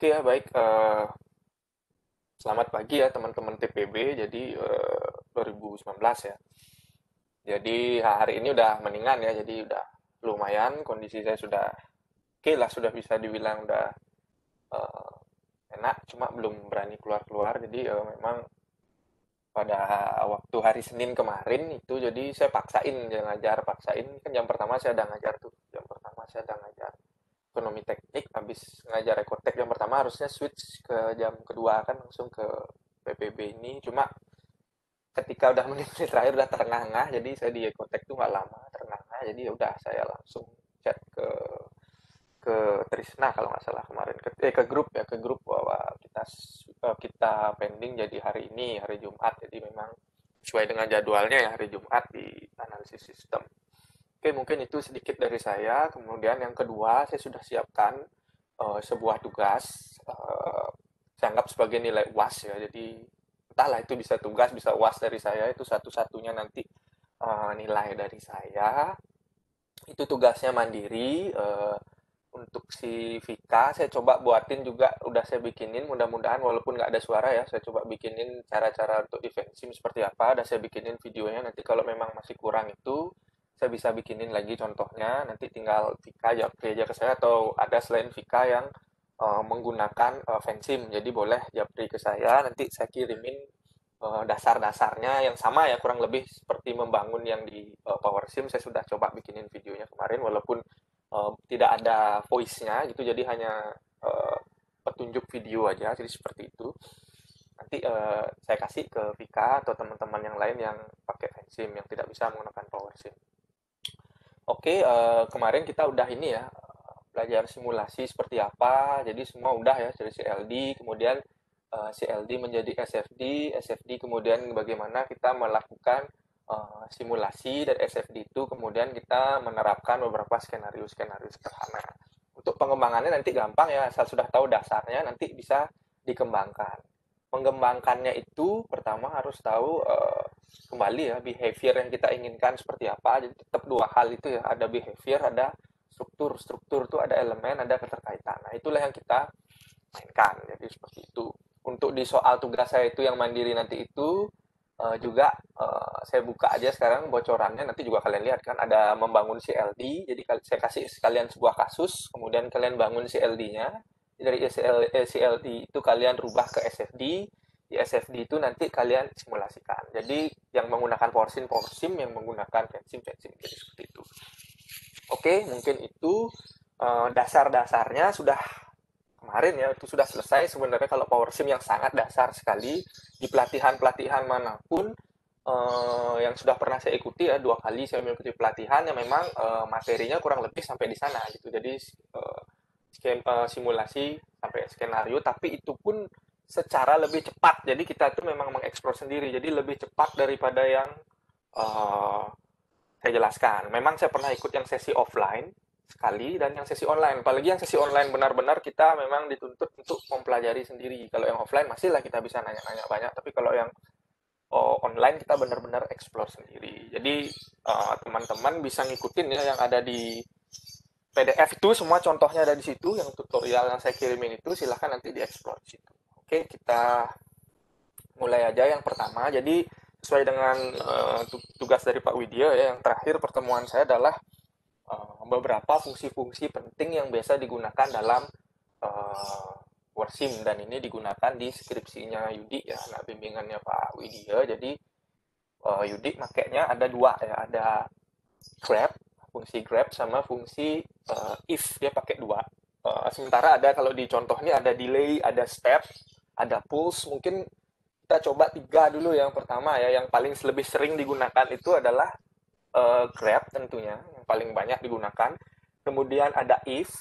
Oke ya, baik. Selamat pagi ya teman-teman TPB. Jadi 2019 ya. Jadi hari ini udah mendingan ya. Jadi udah lumayan kondisi saya sudah oke lah, sudah bisa dibilang udah eh, enak. Cuma belum berani keluar-keluar. Jadi memang pada waktu hari Senin kemarin itu jadi saya paksain dia ngajar, paksain kan jam pertama saya udah ngajar tuh. Jam pertama saya udah ngajar ekonomi teknik, habis ngajar ekotek jam pertama harusnya switch ke jam kedua kan langsung ke PPB ini. Cuma ketika udah menit-menit terakhir udah terengah-engah, jadi saya di ekotek tuh nggak lama terengah-engah, jadi ya udah saya langsung chat ke Trisna kalau nggak salah kemarin ke grup ya, ke grup bahwa kita pending jadi hari ini hari Jumat, jadi memang sesuai dengan jadwalnya ya hari Jumat di analisis sistem. Oke, mungkin itu sedikit dari saya. Kemudian yang kedua, saya sudah siapkan sebuah tugas, saya anggap sebagai nilai UAS ya. Jadi entahlah itu bisa tugas, bisa UAS dari saya, itu satu-satunya nanti nilai dari saya. Itu tugasnya mandiri. Untuk si Vika, saya coba buatin juga, udah saya bikinin, mudah-mudahan walaupun nggak ada suara ya, saya coba bikinin cara-cara untuk defense sim seperti apa, dan saya bikinin videonya, nanti kalau memang masih kurang itu, saya bisa bikinin lagi contohnya, nanti tinggal Vika japri aja ke saya, atau ada selain Vika yang menggunakan fansim, jadi boleh japri ke saya, nanti saya kirimin dasar-dasarnya yang sama ya, kurang lebih seperti membangun yang di PowerSim. Saya sudah coba bikinin videonya kemarin, walaupun tidak ada voice-nya gitu, jadi hanya petunjuk video aja, jadi seperti itu. Nanti saya kasih ke Vika atau teman-teman yang lain yang pakai fansim, yang tidak bisa menggunakan PowerSim. Oke, kemarin kita udah ini ya, belajar simulasi seperti apa, jadi semua udah ya, dari CLD, kemudian CLD menjadi SFD, SFD kemudian bagaimana kita melakukan simulasi dari SFD itu, kemudian kita menerapkan beberapa skenario-skenario sederhana. Untuk pengembangannya nanti gampang ya, asal sudah tahu dasarnya, nanti bisa dikembangkan. Mengembangkannya itu pertama harus tahu kembali ya behavior yang kita inginkan seperti apa. Jadi tetap dua hal itu ya, ada behavior, ada struktur. Struktur itu ada elemen, ada keterkaitan. Nah, itulah yang kita mainkan. Jadi seperti itu. Untuk di soal tugas saya itu yang mandiri nanti itu juga saya buka aja sekarang bocorannya, nanti juga kalian lihat kan ada membangun CLD. Jadi saya kasih sekalian sebuah kasus, kemudian kalian bangun CLD-nya. Dari CLD itu kalian rubah ke SFD. Di SFD itu nanti kalian simulasikan. Jadi yang menggunakan PowerSim, yang menggunakan FENSIM. Jadi seperti itu. Oke, mungkin itu dasar-dasarnya sudah kemarin ya, itu sudah selesai sebenarnya. Kalau PowerSim yang sangat dasar sekali di pelatihan-pelatihan manapun yang sudah pernah saya ikuti ya, 2 kali saya mengikuti pelatihan yang memang materinya kurang lebih sampai di sana gitu. Jadi simulasi sampai skenario, tapi itu pun secara lebih cepat. Jadi kita tuh memang mengeksplor sendiri, jadi lebih cepat daripada yang uh, saya jelaskan. Memang saya pernah ikut yang sesi offline sekali dan yang sesi online. Apalagi yang sesi online benar-benar kita memang dituntut untuk mempelajari sendiri. Kalau yang offline masih lah kita bisa nanya-nanya banyak, tapi kalau yang online kita benar-benar explore sendiri. Jadi teman-teman bisa ngikutin ya yang ada di PDF itu, semua contohnya ada di situ, yang tutorial yang saya kirimin itu silahkan nanti dieksplor di situ. Oke, kita mulai aja yang pertama. Jadi sesuai dengan tugas dari Pak Widya ya, yang terakhir pertemuan saya adalah beberapa fungsi-fungsi penting yang biasa digunakan dalam WordSim, dan ini digunakan di skripsinya Yudi ya, anak bimbingannya Pak Widya. Jadi Yudi makainya ada dua ya, ada grab, fungsi grab sama fungsi if, dia pakai dua. Sementara ada kalau di contoh ini ada delay, ada step, ada pulse. Mungkin kita coba 3 dulu. Yang pertama ya, yang paling lebih sering digunakan itu adalah grab tentunya, yang paling banyak digunakan. Kemudian ada if,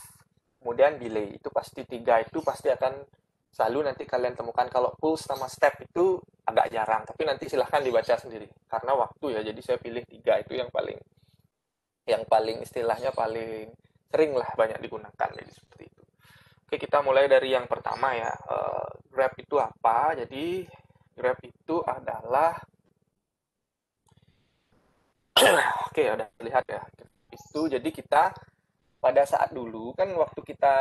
kemudian delay. Itu pasti 3 itu pasti akan selalu nanti kalian temukan. Kalau pulse sama step itu agak jarang, tapi nanti silahkan dibaca sendiri karena waktu ya. Jadi saya pilih 3 itu yang paling istilahnya paling sering lah banyak digunakan, jadi seperti itu. Oke, kita mulai dari yang pertama ya. Grab itu apa? Jadi Grab itu adalah oke, udah lihat ya. Itu jadi kita pada saat dulu kan waktu kita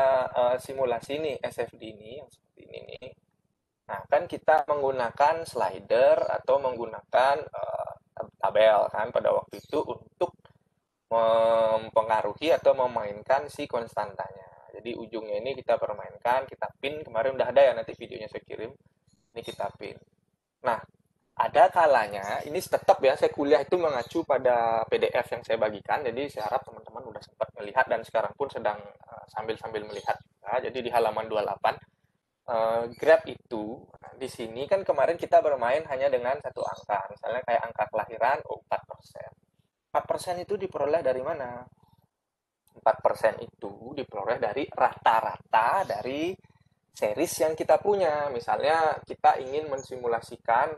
simulasi nih SFD ini yang seperti ini nih. Nah, kan kita menggunakan slider atau menggunakan tabel kan pada waktu itu untuk mempengaruhi atau memainkan si konstantanya. Jadi ujungnya ini kita permainkan, kita pin. Kemarin udah ada ya, nanti videonya saya kirim. Ini kita pin. Nah, ada kalanya, ini tetap ya, saya kuliah itu mengacu pada PDF yang saya bagikan, jadi saya harap teman-teman udah sempat melihat dan sekarang pun sedang sambil-sambil melihat. Nah, jadi di halaman 28, Grab itu, nah, di sini kan kemarin kita bermain hanya dengan satu angka, misalnya kayak angka kelahiran, 4%. 4% itu diperoleh dari mana? 4% itu diperoleh dari rata-rata dari series yang kita punya. Misalnya kita ingin mensimulasikan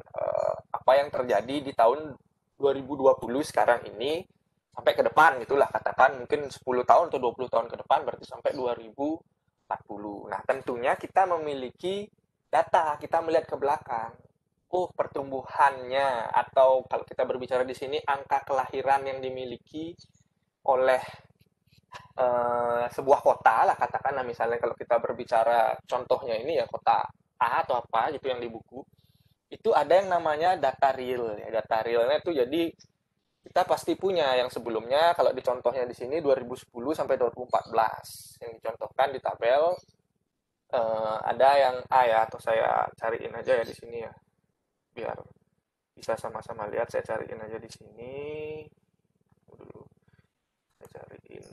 apa yang terjadi di tahun 2020 sekarang ini sampai ke depan gitulah, katakan mungkin 10 tahun atau 20 tahun ke depan, berarti sampai 2040. Nah, tentunya kita memiliki data, kita melihat ke belakang. Oh, pertumbuhannya, atau kalau kita berbicara di sini angka kelahiran yang dimiliki oleh sebuah kota lah, katakanlah misalnya kalau kita berbicara contohnya ini ya kota A atau apa gitu yang di buku, itu ada yang namanya data real ya. Data realnya itu jadi kita pasti punya yang sebelumnya, kalau di contohnya di sini 2010 sampai 2014 yang dicontohkan di tabel. Ada yang A ya, atau saya cariin aja ya di sini ya biar bisa sama-sama lihat. Saya cariin aja di sini dulu, saya cariin.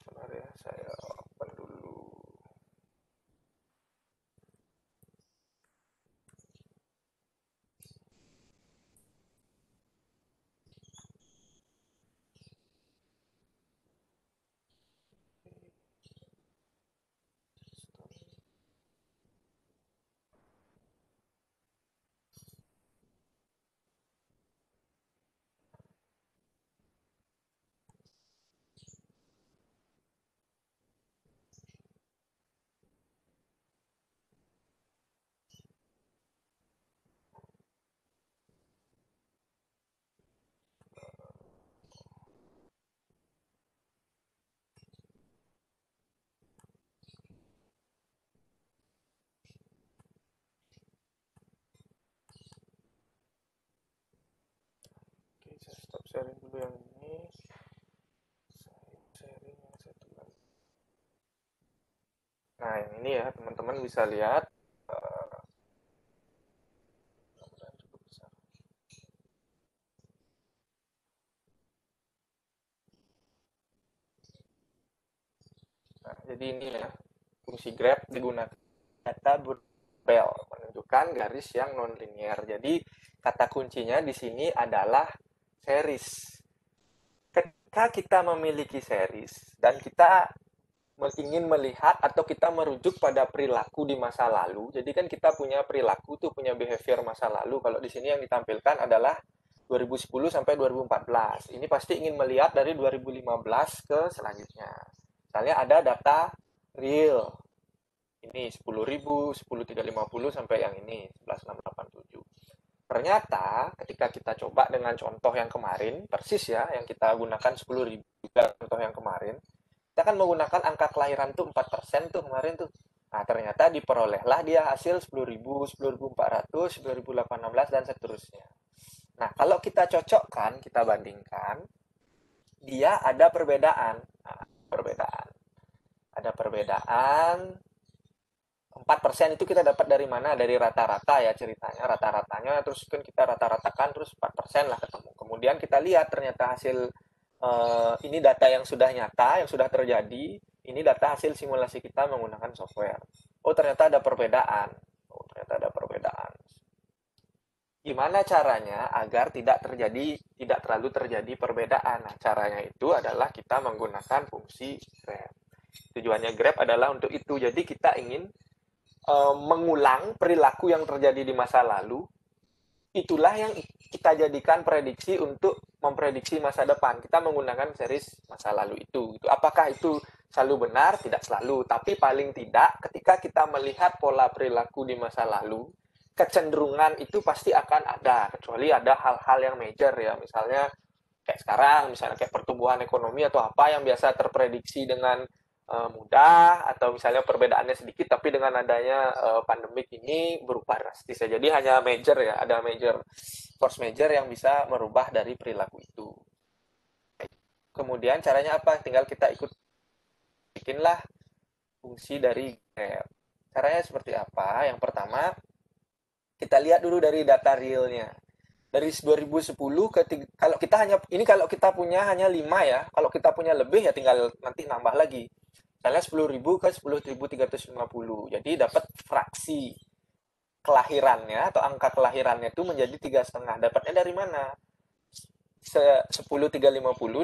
Sebentar ya, saya open dulu. Oke, saya stop sharing dulu yang ini. Saya sharing yang satu lagi. Nah, yang ini ya, teman-teman bisa lihat. Uh, cukup besar. Nah, jadi ini ya, fungsi grab digunakan data bel menunjukkan garis yang non-linear. Jadi kata kuncinya di sini adalah series. Ketika kita memiliki series dan kita ingin melihat atau kita merujuk pada perilaku di masa lalu. Jadi kan kita punya perilaku tuh, punya behavior masa lalu. Kalau di sini yang ditampilkan adalah 2010 sampai 2014. Ini pasti ingin melihat dari 2015 ke selanjutnya. Misalnya ada data real. Ini 10.000, 10.350 sampai yang ini 11.687. Ternyata ketika kita coba dengan contoh yang kemarin, persis ya, yang kita gunakan 10.000 contoh yang kemarin, kita kan menggunakan angka kelahiran tuh 4% tuh kemarin tuh. Nah, ternyata diperolehlah dia hasil 10.000, 10.400, 10.816 dan seterusnya. Nah, kalau kita cocokkan, kita bandingkan, dia ada perbedaan. Nah, perbedaan. Ada perbedaan 4% itu kita dapat dari mana? Dari rata-rata ya ceritanya. Rata-ratanya terus kan kita rata-ratakan terus 4% lah ketemu. Kemudian kita lihat ternyata hasil ini data yang sudah nyata, yang sudah terjadi. Ini data hasil simulasi kita menggunakan software. Oh, ternyata ada perbedaan. Oh, ternyata ada perbedaan. Gimana caranya agar tidak terlalu terjadi perbedaan? Nah, caranya itu adalah kita menggunakan fungsi grab. Tujuannya grab adalah untuk itu. Jadi kita ingin mengulang perilaku yang terjadi di masa lalu. Itulah yang kita jadikan prediksi untuk memprediksi masa depan. Kita menggunakan series masa lalu itu. Apakah itu selalu benar? Tidak selalu. Tapi paling tidak ketika kita melihat pola perilaku di masa lalu, kecenderungan itu pasti akan ada. Kecuali ada hal-hal yang major ya. Misalnya kayak sekarang, misalnya kayak pertumbuhan ekonomi atau apa yang biasa terprediksi dengan mudah, atau misalnya perbedaannya sedikit tapi dengan adanya pandemik ini berubah drastis ya. Jadi hanya major ya, ada major force major yang bisa merubah dari perilaku itu. Kemudian caranya apa? Tinggal kita ikut bikinlah fungsi dari grab. Caranya seperti apa? Yang pertama, kita lihat dulu dari data realnya. Dari 2010 kalau kita hanya ini kalau kita punya hanya 5 ya. Kalau kita punya lebih ya tinggal nanti nambah lagi. Misalnya 10.000 ke 10.350. Jadi dapat fraksi kelahirannya atau angka kelahirannya itu menjadi 3,5. Dapatnya dari mana? 10.350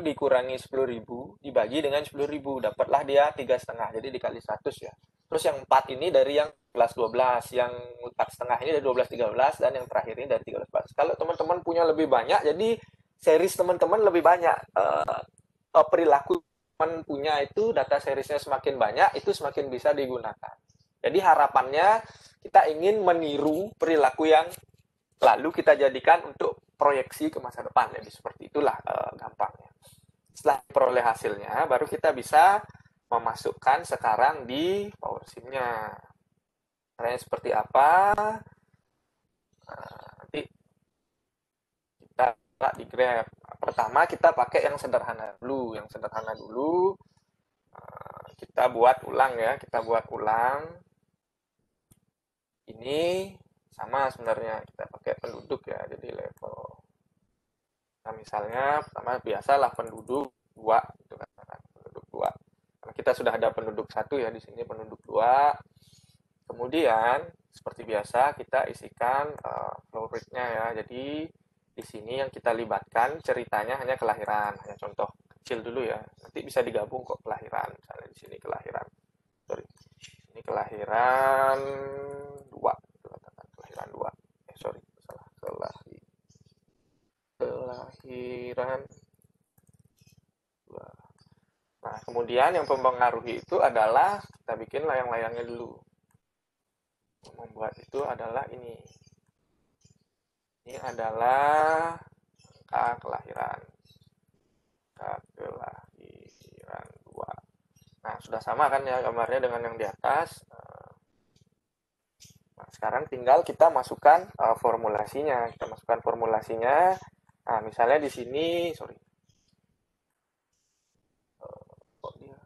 dikurangi 10.000 dibagi dengan 10.000, dapatlah dia 3,5. Jadi dikali 100 ya. Terus yang 4 ini dari yang 11-12, yang 4,5 ini dari 12-13, dan yang terakhir ini dari 13-14. Kalau teman-teman punya lebih banyak, jadi series teman-teman lebih banyak. Perilaku teman punya itu, data seriesnya semakin banyak, itu semakin bisa digunakan. Jadi harapannya kita ingin meniru perilaku yang lalu kita jadikan untuk proyeksi ke masa depan. Jadi seperti itulah gampangnya. Setelah peroleh hasilnya, baru kita bisa memasukkan sekarang di PowerSim-nya. Caranya seperti apa? Nanti kita di grab. Pertama kita pakai yang sederhana dulu. Yang sederhana dulu kita buat ulang ya. Kita buat ulang. Ini sama sebenarnya, kita pakai penduduk ya, jadi level. Nah misalnya pertama biasalah penduduk 2 gitu kan, penduduk 2. Karena kita sudah ada penduduk 1 ya, di sini penduduk 2. Kemudian seperti biasa kita isikan flow rate-nya ya. Jadi di sini yang kita libatkan ceritanya hanya kelahiran, hanya contoh kecil dulu ya. Nanti bisa digabung kok kelahiran. Misalnya di sini kelahiran. Sorry. Ini kelahiran 2. Kelahiran 2. Sorry, salah. Kelahiran 2. Nah, kemudian yang mempengaruhi itu adalah kita bikin layang-layangnya dulu. Yang membuat itu adalah ini. Ini adalah angka kelahiran. Angka kelahiran 2. Nah, sudah sama kan ya gambarnya dengan yang di atas. Nah, sekarang tinggal kita masukkan formulasinya. Kita masukkan formulasinya. Nah, misalnya di sini, sorry. Kok dia?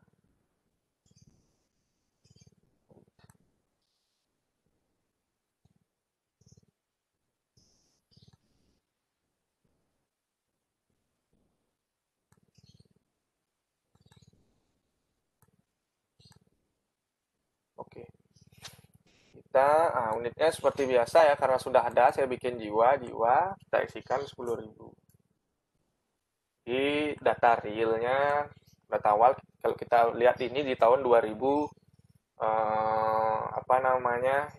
Oke. Unitnya seperti biasa ya, karena sudah ada saya bikin jiwa, kita isikan 10.000. Di data realnya, data awal kalau kita lihat ini di tahun 2000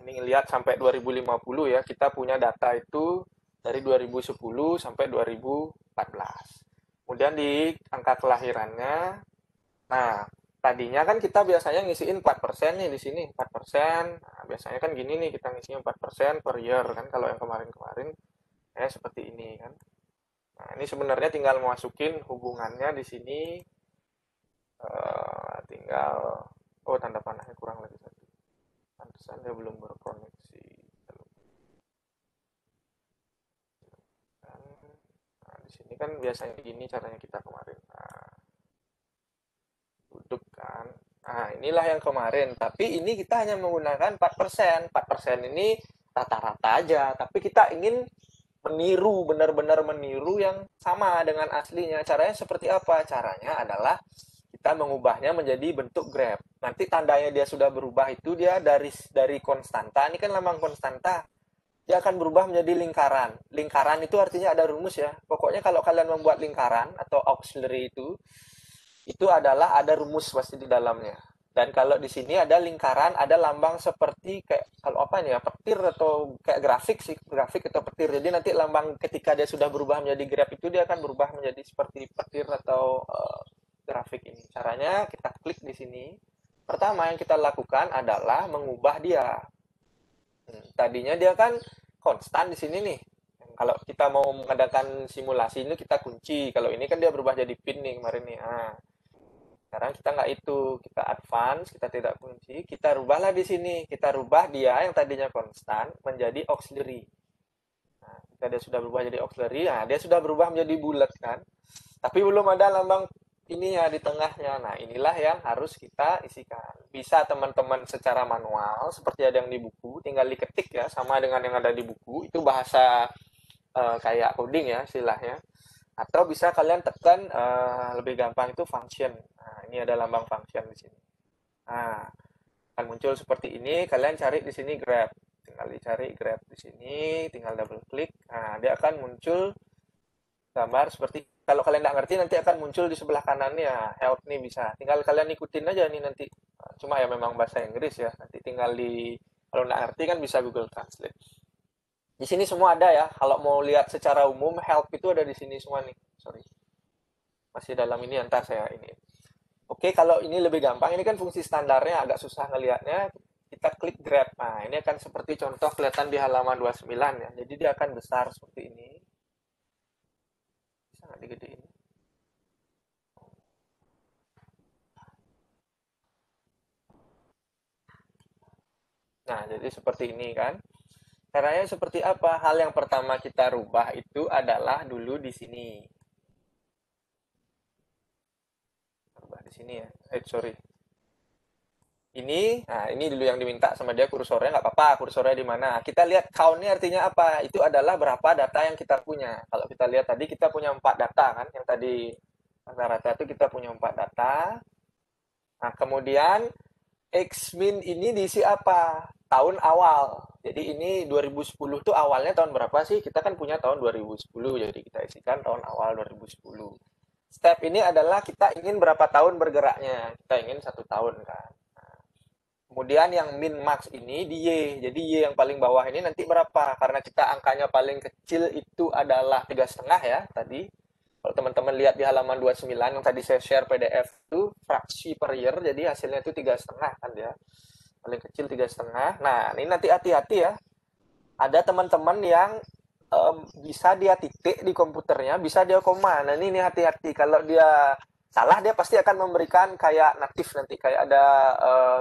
ini lihat sampai 2050 ya, kita punya data itu dari 2010 sampai 2014. Kemudian di angka kelahirannya, nah tadinya kan kita biasanya ngisiin 4% nih di sini, 4%. Nah, biasanya kan gini nih, kita ngisinya 4% per year kan, kalau yang kemarin-kemarin ya seperti ini kan. Nah, ini sebenarnya tinggal masukin hubungannya di sini. Tinggal tanda panahnya kurang lagi satu. Pantesan dia belum berkoneksi. Nah, di sini kan biasanya gini caranya kita kemarin. Nah, duduk kan. Nah, inilah yang kemarin. Tapi ini kita hanya menggunakan 4%. 4% ini rata-rata aja. Tapi kita ingin meniru, benar-benar meniru yang sama dengan aslinya. Caranya seperti apa? Caranya adalah kita mengubahnya menjadi bentuk graf. Nanti tandanya dia sudah berubah itu dia dari konstanta. Ini kan lambang konstanta. Dia akan berubah menjadi lingkaran. Lingkaran itu artinya ada rumus ya. Pokoknya kalau kalian membuat lingkaran atau auxiliary itu adalah ada rumus pasti di dalamnya. Dan kalau di sini ada lingkaran, ada lambang seperti kayak kalau apa nih ya, petir atau kayak grafik sih, grafik atau petir. Jadi nanti lambang ketika dia sudah berubah menjadi graf itu dia akan berubah menjadi seperti petir atau grafik ini. Caranya kita klik di sini. Pertama yang kita lakukan adalah mengubah dia. Tadinya dia kan konstan di sini nih. Kalau kita mau mengadakan simulasi ini kita kunci. Kalau ini kan dia berubah jadi pin nih kemarin nih. Nah, sekarang kita nggak itu, kita advance, kita tidak kunci, kita rubahlah di sini. Kita rubah dia yang tadinya konstan menjadi auxiliary. Nah, ketika dia sudah berubah jadi auxiliary, nah dia sudah berubah menjadi bulat kan. Tapi belum ada lambang ini ya di tengahnya. Nah, inilah yang harus kita isikan. Bisa teman-teman secara manual, seperti ada yang di buku, tinggal diketik ya, sama dengan yang ada di buku. Itu bahasa kayak coding ya istilahnya. Atau bisa kalian tekan lebih gampang itu function. Nah, ini ada lambang function di sini. Nah, akan muncul seperti ini. Kalian cari di sini grab. Tinggal dicari grab di sini, tinggal double klik. Nah, dia akan muncul gambar seperti kalau kalian nggak ngerti nanti akan muncul di sebelah kanannya help nih bisa. Tinggal kalian ikutin aja nih nanti. Cuma ya memang bahasa Inggris ya. Nanti tinggal di kalau nggak ngerti kan bisa Google Translate. Di sini semua ada ya. Kalau mau lihat secara umum, help itu ada di sini semua nih. Sorry. Masih dalam ini antar saya ini. Oke, kalau ini lebih gampang. Ini kan fungsi standarnya agak susah ngelihatnya. Kita klik grab. Nah, ini akan seperti contoh kelihatan di halaman 29 ya. Jadi dia akan besar seperti ini. Bisa nggak digedein? Nah, jadi seperti ini kan. Caranya seperti apa? Hal yang pertama kita rubah itu adalah dulu di sini. Rubah di sini ya. Sorry. Ini dulu yang diminta sama dia kursornya nggak apa-apa, kursornya di mana. Kita lihat count-nya artinya apa? Itu adalah berapa data yang kita punya. Kalau kita lihat tadi kita punya 4 data kan, yang tadi rata-rata itu kita punya 4 data. Nah, kemudian Xmin ini diisi apa? Tahun awal. Jadi ini 2010 tuh awalnya tahun berapa sih? Kita kan punya tahun 2010, jadi kita isikan tahun awal 2010. Step ini adalah kita ingin berapa tahun bergeraknya. Kita ingin 1 tahun kan. Kemudian yang min max ini di Y. Jadi Y yang paling bawah ini nanti berapa? Karena kita angkanya paling kecil itu adalah 3,5 ya tadi. Kalau teman-teman lihat di halaman 29 yang tadi saya share PDF itu fraksi per year, jadi hasilnya itu 3,5 kan ya. Paling kecil 3,5. Nah, ini nanti hati-hati ya. Ada teman-teman yang bisa dia titik di komputernya, bisa dia koma. Nah, ini hati-hati. Kalau dia salah, dia pasti akan memberikan kayak natif nanti, kayak ada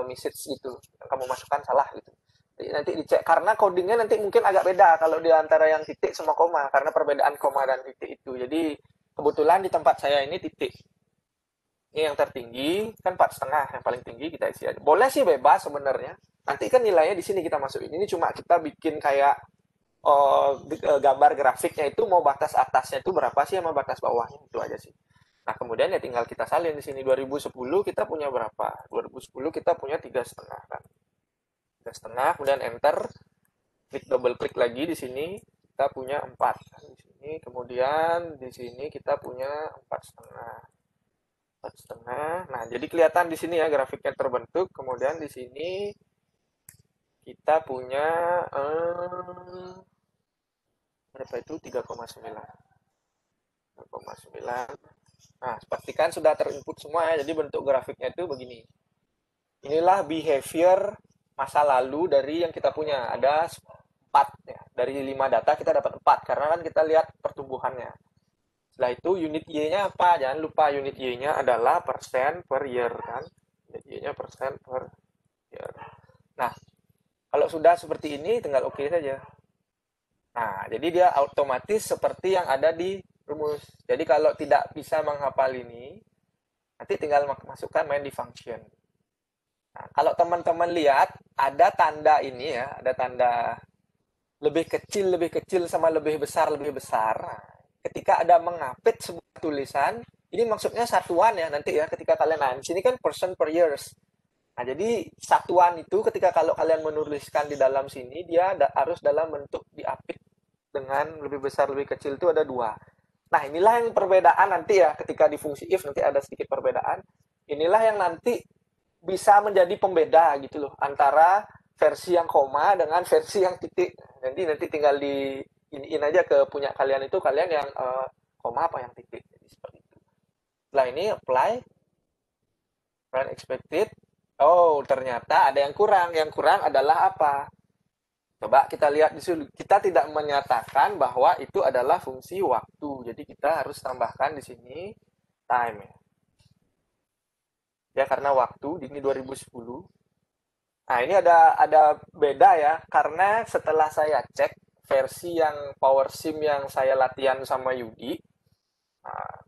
message gitu. Yang kamu masukkan salah gitu. Jadi nanti dicek. Karena codingnya nanti mungkin agak beda kalau di antara yang titik sama koma. Karena perbedaan koma dan titik itu. Jadi kebetulan di tempat saya ini titik. Ini yang tertinggi kan 4,5, yang paling tinggi kita isi aja. Boleh sih bebas sebenarnya. Nanti kan nilainya di sini kita masukin. Ini cuma kita bikin kayak gambar grafiknya itu mau batas atasnya itu berapa sih sama batas bawahnya itu aja sih. Nah, kemudian ya tinggal kita salin di sini 2010 kita punya berapa? 2010 kita punya 3,5 kan. 3,5 kemudian enter. Klik double klik lagi di sini kita punya 4 kan di sini. Kemudian di sini kita punya 4,5. 4,5. Nah, jadi kelihatan di sini ya grafiknya terbentuk. Kemudian di sini kita punya berapa itu 3,9. 3,9. Nah, pastikan sudah terinput semua ya. Jadi bentuk grafiknya itu begini. Inilah behavior masa lalu dari yang kita punya. Ada 4 ya. Dari 5 data kita dapat 4 karena kan kita lihat pertumbuhannya. Setelah itu unit Y-nya apa? Jangan lupa unit Y-nya adalah persen per year kan. Unit Y-nya persen per year. Nah, kalau sudah seperti ini tinggal oke saja. Nah, jadi dia otomatis seperti yang ada di rumus. Jadi kalau tidak bisa menghafal ini, nanti tinggal masukkan main di function. Nah, kalau teman-teman lihat ada tanda ini ya, ada tanda lebih kecil sama lebih besar. Nah, ketika ada mengapit sebuah tulisan, ini maksudnya satuan ya nanti ya ketika kalian, nah di sini kan percent per years. Nah, jadi satuan itu ketika kalau kalian menuliskan di dalam sini, dia harus dalam bentuk diapit dengan lebih besar, lebih kecil itu ada 2. Nah, inilah yang perbedaan nanti ya ketika di fungsi if nanti ada sedikit perbedaan. Inilah yang nanti bisa menjadi pembeda gitu loh antara versi yang koma dengan versi yang titik. Nanti tinggal di iniin aja ke punya kalian itu kalian yang koma apa yang titik. Jadi seperti itu. Setelah ini apply run expected. Oh, ternyata ada yang kurang. Yang kurang adalah apa? Coba kita lihat di sini. Kita tidak menyatakan bahwa itu adalah fungsi waktu. Jadi kita harus tambahkan di sini time ya. Ya karena waktu ini 2010. Nah, ini ada beda ya karena setelah saya cek versi yang Power Sim yang saya latihan sama Yudi, nah,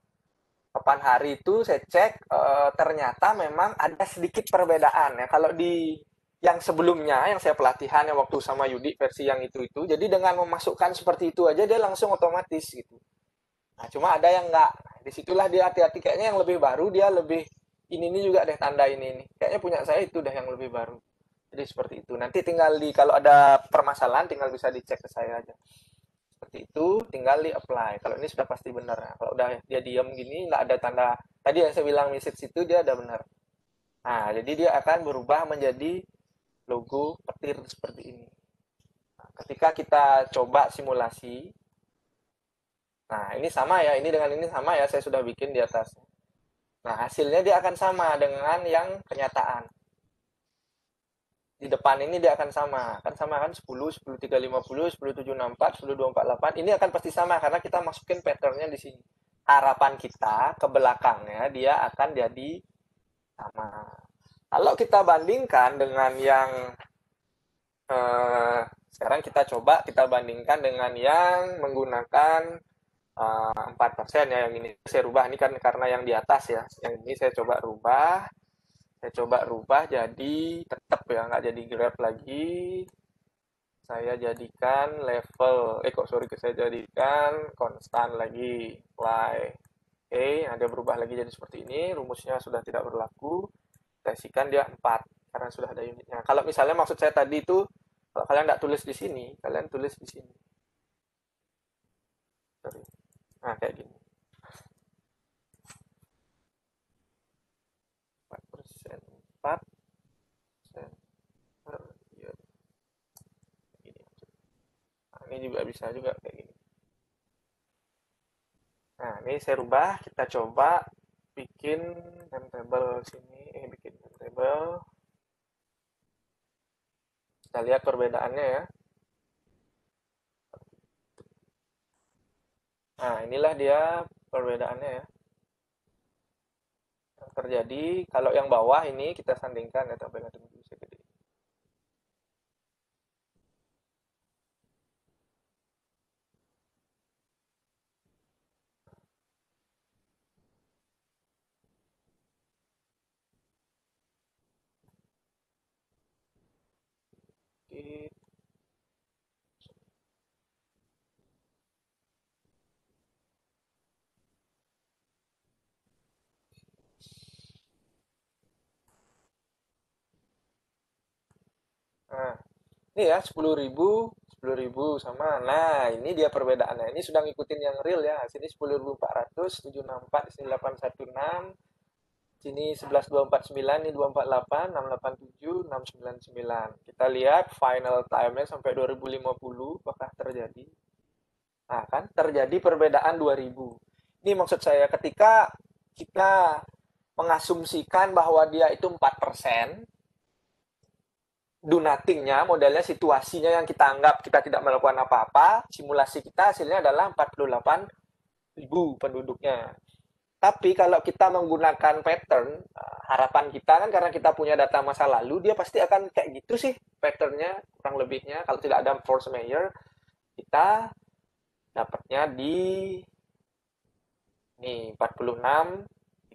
8 hari itu saya cek ternyata memang ada sedikit perbedaan ya. Kalau di yang sebelumnya yang saya pelatihan yang waktu sama Yudi versi yang itu jadi dengan memasukkan seperti itu aja dia langsung otomatis gitu. Nah, cuma ada yang enggak. Nah, disitulah dia hati-hati kayaknya yang lebih baru dia lebih ini juga deh tanda ini. Kayaknya punya saya itu deh yang lebih baru. Jadi seperti itu. Nanti tinggal kalau ada permasalahan tinggal bisa dicek ke saya aja. Seperti itu, tinggal di apply. Kalau ini sudah pasti benar. Nah, kalau udah dia diam gini, nggak ada tanda. Tadi yang saya bilang message itu dia ada benar. Nah, jadi dia akan berubah menjadi logo petir seperti ini. Nah, ketika kita coba simulasi, nah ini sama ya, ini dengan ini sama ya, saya sudah bikin di atas. Nah, hasilnya dia akan sama dengan yang kenyataan. Di depan ini dia akan sama kan 10, 10.350, 10.764, 10.248 ini akan pasti sama karena kita masukin patternnya di sini. Harapan kita ke belakangnya dia akan jadi sama. Kalau kita bandingkan dengan yang sekarang kita bandingkan dengan yang menggunakan 4% ya, yang ini saya rubah ini kan karena yang di atas ya, yang ini saya coba rubah jadi tetap ya nggak jadi grab lagi, saya jadikan level saya jadikan konstan lagi apply. Oke, ada berubah lagi jadi seperti ini, rumusnya sudah tidak berlaku, saya isikan dia 4 karena sudah ada unitnya. Kalau misalnya maksud saya tadi itu kalau kalian nggak tulis di sini, kalian tulis di sini. Sorry. Nah kayak gini 4% per year. Nah, ini juga bisa juga kayak gini. Nah, ini saya rubah, kita coba bikin timetable sini, bikin timetable. Kita lihat perbedaannya ya. Nah, inilah dia perbedaannya ya. Yang terjadi, kalau yang bawah ini kita sandingkan ya, tabelnya bisa gede. Nah, ini ya 10.000 sama. Nah, ini dia perbedaannya. Ini sudah ngikutin yang real ya. Sini 10.400, 764, sini 816, sini 11.249, ini 248, 687, 699. Kita lihat final time-nya sampai 2050 apakah terjadi. Nah, kan terjadi perbedaan 2000. Ini maksud saya ketika kita mengasumsikan bahwa dia itu 4%, do nothing-nya, modelnya situasinya yang kita anggap kita tidak melakukan apa-apa, simulasi kita hasilnya adalah 48.000 penduduknya. Tapi kalau kita menggunakan pattern, harapan kita kan karena kita punya data masa lalu, dia pasti akan kayak gitu sih patternnya, kurang lebihnya. Kalau tidak ada force major, kita dapatnya di nih 46,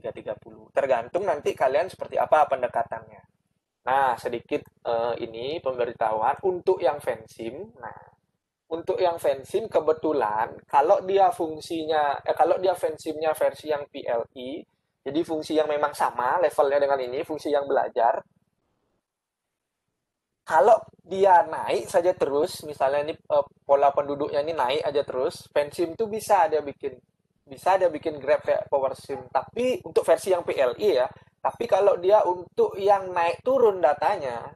330. Tergantung nanti kalian seperti apa pendekatannya. Nah, sedikit ini pemberitahuan untuk yang fansim. Nah, untuk yang fansim kebetulan kalau dia fungsinya kalau dia fansimnya versi yang PLI, jadi fungsi yang memang sama levelnya dengan ini, fungsi yang belajar. Kalau dia naik saja terus, misalnya ini pola penduduknya ini naik aja terus, fansim itu bisa dia bikin grab kayak power sim. Tapi untuk versi yang PLI ya, Tapi kalau dia untuk yang naik turun datanya,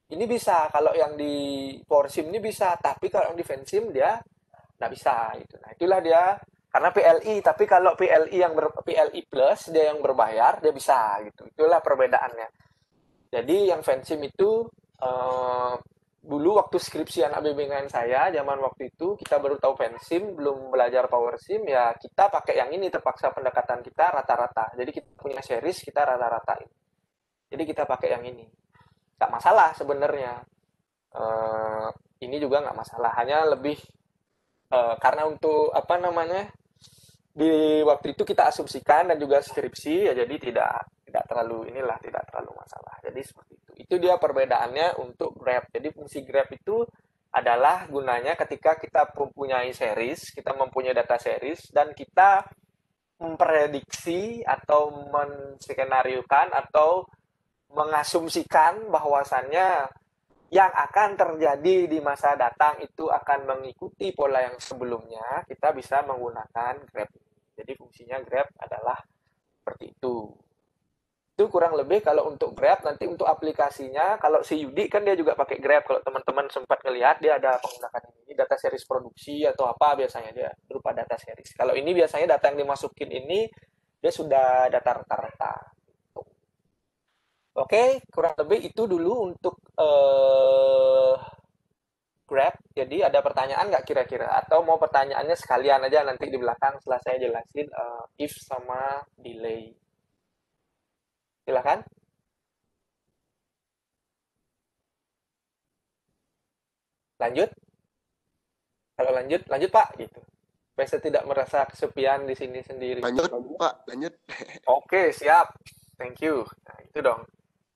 ini bisa. Kalau yang di PowerSim ini bisa, tapi kalau yang di FanSim dia nggak bisa gitu. Nah, itulah dia karena PLI, tapi kalau PLI plus dia yang berbayar dia bisa gitu. Itulah perbedaannya. Jadi yang FanSim itu dulu waktu skripsi anak bimbingan saya zaman waktu itu kita baru tahu FanSim, belum belajar PowerSim, ya kita pakai yang ini, terpaksa pendekatan kita rata-rata. Jadi kita punya series, kita rata-ratain. Jadi kita pakai yang ini. Nggak masalah sebenarnya. Ini juga nggak masalah, hanya lebih karena untuk apa namanya, di waktu itu kita asumsikan dan juga skripsi ya, jadi tidak terlalu tidak terlalu masalah. Jadi seperti itu. Itu dia perbedaannya untuk Grab. Jadi fungsi Grab itu adalah gunanya ketika kita mempunyai series, kita mempunyai data series dan kita memprediksi atau menskenariokan atau mengasumsikan bahwasannya yang akan terjadi di masa datang itu akan mengikuti pola yang sebelumnya, kita bisa menggunakan Grab. Jadi fungsinya Grab adalah seperti itu. Itu kurang lebih kalau untuk Grab. Nanti untuk aplikasinya, kalau si Yudi kan dia juga pakai Grab. Kalau teman-teman sempat ngelihat, dia ada menggunakan ini, data series produksi atau apa biasanya dia berupa data series. Kalau ini biasanya data yang dimasukin ini, dia sudah data rata-rata. Oke, kurang lebih itu dulu untuk Grab. Jadi ada pertanyaan nggak kira-kira? Atau mau pertanyaannya sekalian aja nanti di belakang setelah saya jelasin if sama delay. Silakan. Lanjut. Kalau lanjut, lanjut Pak. Gitu. Supaya saya tidak merasa kesepian di sini sendiri. Lanjut Pak, lanjut. Oke, siap. Thank you. Nah, itu dong.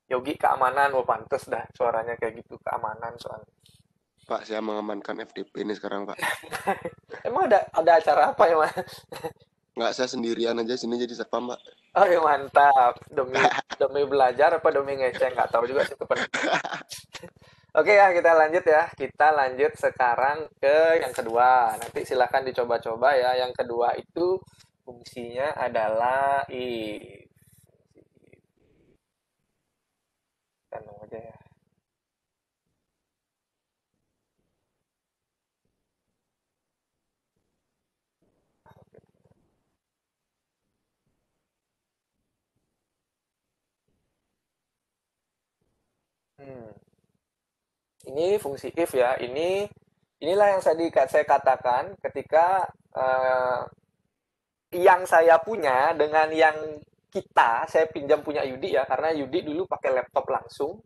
Yogi keamanan, pantes dah suaranya kayak gitu, keamanan soalnya. Pak, saya mengamankan FTP ini sekarang, Pak. Emang ada acara apa ya, Mas? Nggak, saya sendirian aja sini jadi satpam, Pak. Oh ya mantap. Demi belajar apa demi ngeceng, nggak tahu juga sih itu penting. Oke ya, kita lanjut ya. Kita lanjut sekarang ke yang kedua. Nanti silahkan dicoba-coba ya. Yang kedua itu fungsinya adalah if. Kita aja ya. Ini fungsi if ya. Inilah yang saya katakan ketika yang saya punya dengan yang saya pinjam punya Yudi ya, karena Yudi dulu pakai laptop langsung.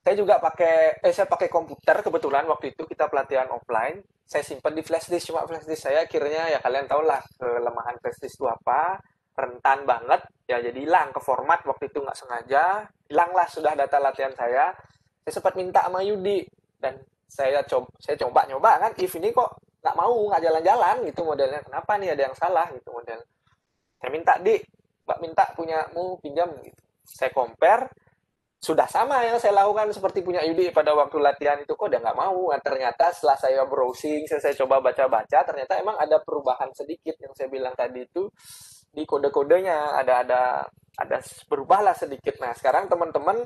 Saya pakai komputer kebetulan waktu itu kita pelatihan offline. Saya simpan di flash disk, cuma flash disk saya akhirnya ya kalian tau lah kelemahan flash disk itu apa, rentan banget ya, jadi hilang ke format waktu itu nggak sengaja, hilanglah sudah data latihan saya. Saya sempat minta sama Yudi dan saya coba nyoba kan, if ini kok nggak mau, nggak jalan-jalan gitu modelnya, kenapa nih, ada yang salah gitu model. Saya minta, Mbak minta punyamu pinjam gitu. Saya compare, sudah sama yang saya lakukan seperti punya Yudi pada waktu latihan itu, kok dia nggak mau. Nah, ternyata setelah saya browsing, saya coba baca-baca, ternyata emang ada perubahan sedikit yang saya bilang tadi itu di kode-kodenya ada berubahlah sedikit. Nah sekarang teman-teman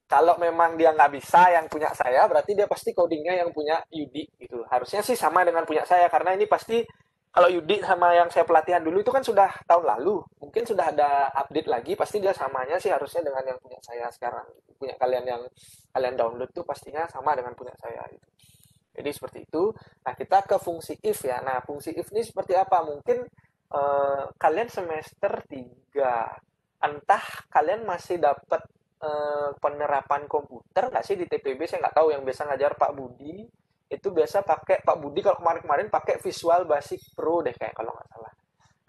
kalau memang dia nggak bisa yang punya saya, berarti dia pasti codingnya yang punya Yudi gitu. Harusnya sih sama dengan punya saya, karena ini pasti kalau Yudi sama yang saya pelatihan dulu itu kan sudah tahun lalu, mungkin sudah ada update lagi, pasti dia samanya sih harusnya dengan yang punya saya sekarang. Punya kalian yang kalian download tuh pastinya sama dengan punya saya gitu. Jadi seperti itu. Nah kita ke fungsi if ya. Nah fungsi if ini seperti apa? Mungkin kalian semester 3, entah kalian masih dapat penerapan komputer nggak sih di TPB, saya nggak tahu. Yang biasa ngajar Pak Budi itu biasa pakai, Pak Budi kalau kemarin-kemarin pakai Visual Basic Pro deh kayak kalau nggak salah.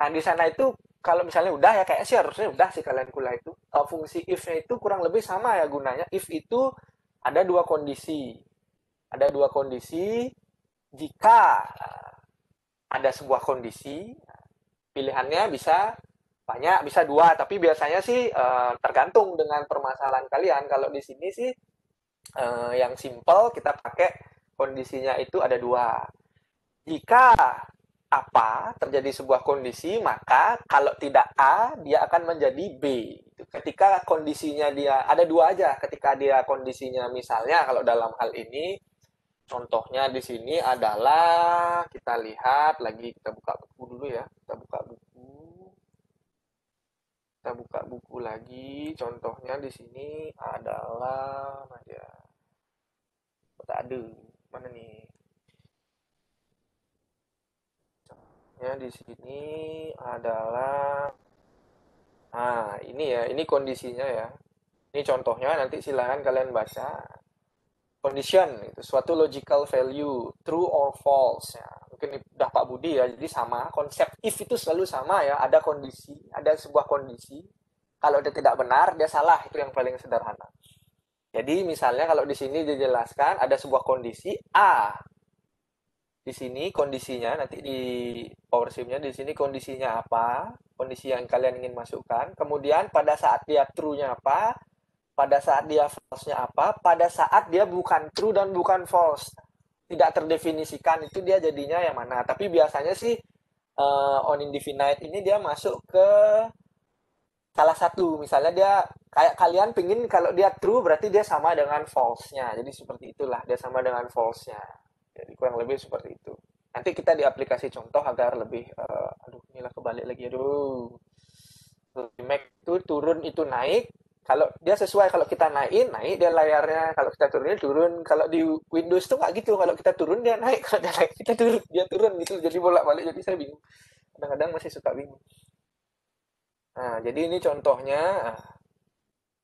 Nah di sana itu kalau misalnya udah ya, kayaknya sih harusnya udah sih kalian kuliah itu. Fungsi if-nya itu kurang lebih sama ya gunanya. If itu ada dua kondisi. Ada dua kondisi. Jika ada sebuah kondisi, pilihannya bisa banyak, bisa dua, tapi biasanya sih tergantung dengan permasalahan kalian. Kalau di sini sih yang simple kita pakai kondisinya itu ada dua. Jika apa, terjadi sebuah kondisi, maka kalau tidak A, dia akan menjadi B. Ketika kondisinya dia, ada dua aja, ketika dia kondisinya misalnya kalau dalam hal ini, contohnya di sini adalah, kita lihat lagi, kita buka buku dulu ya, kita buka buku lagi, contohnya di sini adalah, mana dia? Tak ada, mana nih? Ya, di sini adalah, ini ya, ini kondisinya ya. Ini contohnya, nanti silahkan kalian baca. Condition, itu suatu logical value, true or false. Ya. Mungkin udah Pak Budi ya, jadi sama. Konsep if itu selalu sama ya, ada kondisi, ada sebuah kondisi. Kalau dia tidak benar, dia salah, itu yang paling sederhana. Jadi misalnya kalau di sini dijelaskan ada sebuah kondisi A. Di sini kondisinya, nanti di PowerShip-nya, di sini kondisinya apa, kondisi yang kalian ingin masukkan. Kemudian pada saat dia true-nya apa, pada saat dia false-nya apa, pada saat dia bukan true dan bukan false. Tidak terdefinisikan, itu dia jadinya yang mana. Tapi biasanya sih on indefinite ini dia masuk ke salah satu. Misalnya dia, kayak kalian pingin kalau dia true berarti dia sama dengan false-nya. Jadi seperti itulah, dia sama dengan false-nya. Jadi kurang lebih seperti itu. Nanti kita di aplikasi contoh agar lebih, inilah kebalik lagi, Mac itu turun itu naik, kalau dia sesuai, kalau kita naik dia layarnya, kalau kita turunin turun. Kalau di Windows tuh nggak gitu, kalau kita turun dia naik, kalau dia naik kita turun, dia turun gitu, jadi bolak-balik, jadi saya bingung, kadang-kadang masih suka bingung. Nah, jadi ini contohnya,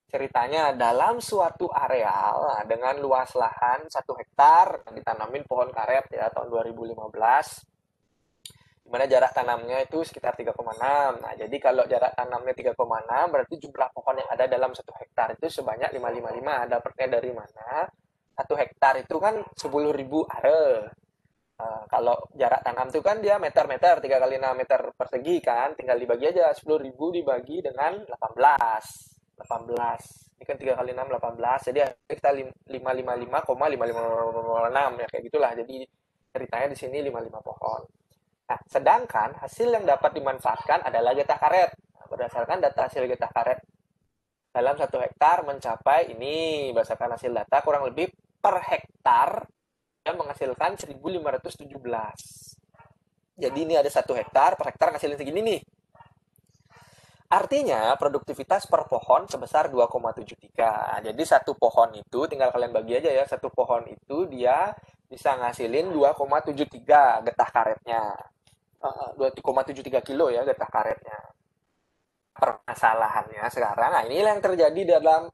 ceritanya dalam suatu areal dengan luas lahan 1 hektar ditanamin pohon karet ya tahun 2015, di mana jarak tanamnya itu sekitar 3,6. Nah, jadi kalau jarak tanamnya 3,6 berarti jumlah pohon yang ada dalam 1 hektar itu sebanyak 555. Dapatnya dari mana? 1 hektar itu kan 10.000 are. Kalau jarak tanam itu kan dia meter-meter, 3 kali 6 meter persegi kan, tinggal dibagi aja, 10.000 dibagi dengan 18. Ini kan 3 kali 6, 18, jadi kita 555,5556 ya, kayak gitulah. Jadi ceritanya di sini 55 pohon. Nah, sedangkan hasil yang dapat dimanfaatkan adalah getah karet. Nah, berdasarkan data hasil getah karet dalam 1 hektar mencapai, ini berdasarkan hasil data kurang lebih per hektar yang menghasilkan 1.517. Jadi ini ada 1 hektar, per hektar ngasilin segini nih. Artinya produktivitas per pohon sebesar 2,73. Jadi satu pohon itu, tinggal kalian bagi aja ya, satu pohon itu dia bisa ngasilin 2,73 getah karetnya. 2,73 kilo ya getah karetnya. Permasalahannya sekarang, nah inilah yang terjadi dalam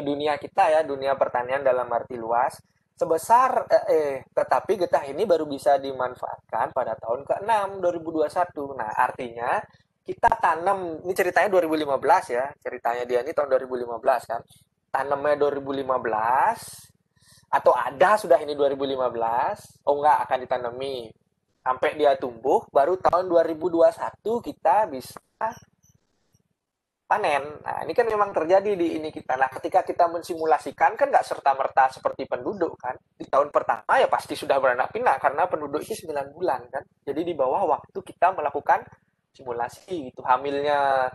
dunia kita ya, dunia pertanian dalam arti luas. Tetapi getah ini baru bisa dimanfaatkan pada tahun ke-6 2021. Nah, artinya kita tanam, ini ceritanya 2015 ya, ceritanya dia ini tahun 2015 kan. Tanamnya 2015 atau ada sudah ini 2015, oh enggak, akan ditanami sampai dia tumbuh, baru tahun 2021 kita bisa panen. Nah, ini kan memang terjadi di ini kita. Nah, ketika kita mensimulasikan kan nggak serta-merta seperti penduduk kan. Di tahun pertama ya pasti sudah beranak pinak karena penduduk itu 9 bulan kan. Jadi di bawah waktu kita melakukan simulasi gitu. Hamilnya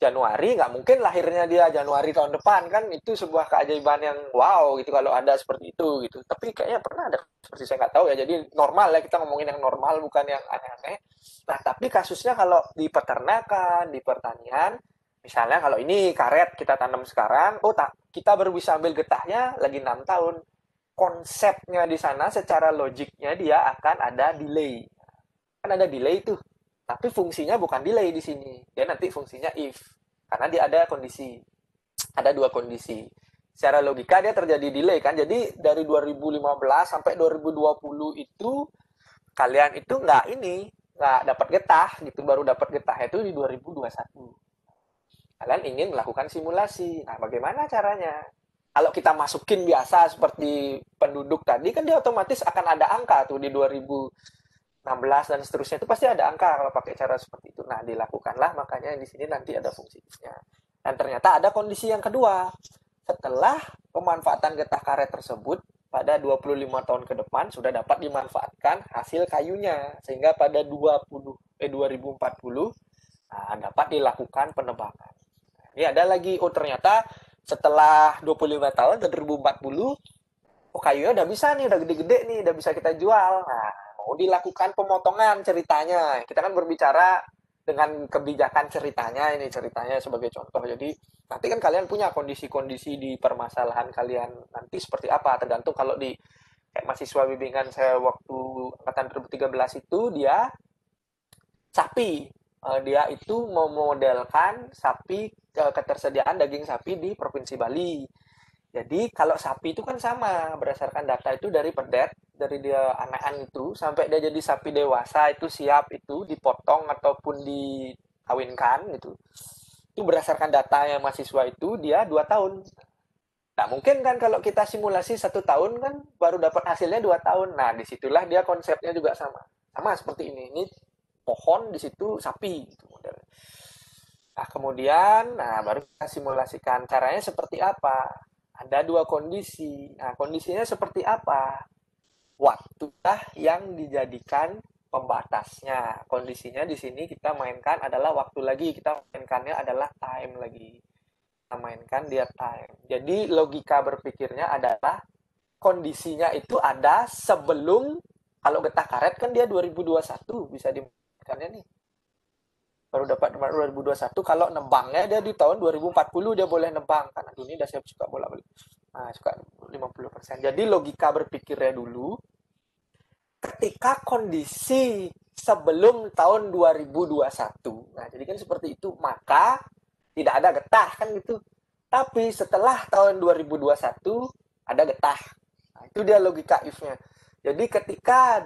Januari, nggak mungkin lahirnya dia Januari tahun depan kan. Itu sebuah keajaiban yang wow gitu kalau ada seperti itu gitu. Tapi kayaknya pernah ada, seperti saya nggak tahu ya. Jadi normal ya, kita ngomongin yang normal bukan yang aneh-aneh. Nah, tapi kasusnya kalau di peternakan, di pertanian, misalnya kalau ini karet kita tanam sekarang, kita baru bisa ambil getahnya lagi 6 tahun. Konsepnya di sana secara logiknya dia akan ada delay. Kan ada delay tuh. Tapi fungsinya bukan delay di sini. Dia nanti fungsinya if. Karena dia ada kondisi. Ada 2 kondisi. Secara logika dia terjadi delay kan. Jadi dari 2015 sampai 2020 itu kalian itu nggak dapat getah gitu. Baru dapat getah itu di 2021. Kalian ingin melakukan simulasi. Nah, bagaimana caranya? Kalau kita masukin biasa seperti penduduk tadi, kan dia otomatis akan ada angka tuh di 2016 dan seterusnya. Itu pasti ada angka kalau pakai cara seperti itu. Nah, dilakukanlah, makanya di sini nanti ada fungsi if-nya. Dan ternyata ada kondisi yang kedua. Setelah pemanfaatan getah karet tersebut, pada 25 tahun ke depan sudah dapat dimanfaatkan hasil kayunya. Sehingga pada 2040 dapat dilakukan penebangan. Ini ada lagi, ternyata setelah 25 tahun, 2040, kayunya udah bisa nih, udah gede-gede nih, udah bisa kita jual. Nah, mau dilakukan pemotongan ceritanya. Kita kan berbicara dengan kebijakan ceritanya sebagai contoh. Jadi nanti kan kalian punya kondisi-kondisi di permasalahan kalian nanti seperti apa, tergantung. Kalau di kayak mahasiswa bimbingan saya waktu angkatan 2013 itu dia sapi. Dia itu memodelkan sapi, ketersediaan daging sapi di Provinsi Bali. Jadi kalau sapi itu kan sama, berdasarkan data itu dari pedet, dari dia anakan itu sampai dia jadi sapi dewasa itu siap itu dipotong ataupun dikawinkan gitu. Itu berdasarkan data yang mahasiswa itu dia 2 tahun. Nah mungkin kan kalau kita simulasi 1 tahun kan baru dapat hasilnya 2 tahun. Nah disitulah dia konsepnya juga sama seperti ini. Ini pohon, di situ sapi gitu modelnya. Nah kemudian, baru kita simulasikan caranya seperti apa. Ada 2 kondisi. Nah, kondisinya seperti apa? Waktulah yang dijadikan pembatasnya. Kondisinya di sini kita mainkan adalah waktu lagi. Kita mainkannya adalah time lagi. Kita mainkan dia time. Jadi logika berpikirnya adalah kondisinya itu ada sebelum, kalau getah karet kan dia 2021 bisa dimainkannya nih. Baru dapat 2021, kalau nebangnya dia di tahun 2040 dia boleh nebang karena ini udah siap suka bola balik. Nah, suka 50%. Jadi logika berpikirnya dulu ketika kondisi sebelum tahun 2021. Nah, jadi kan seperti itu, maka tidak ada getah kan gitu. Tapi setelah tahun 2021 ada getah. Nah, itu dia logika if-nya. Jadi ketika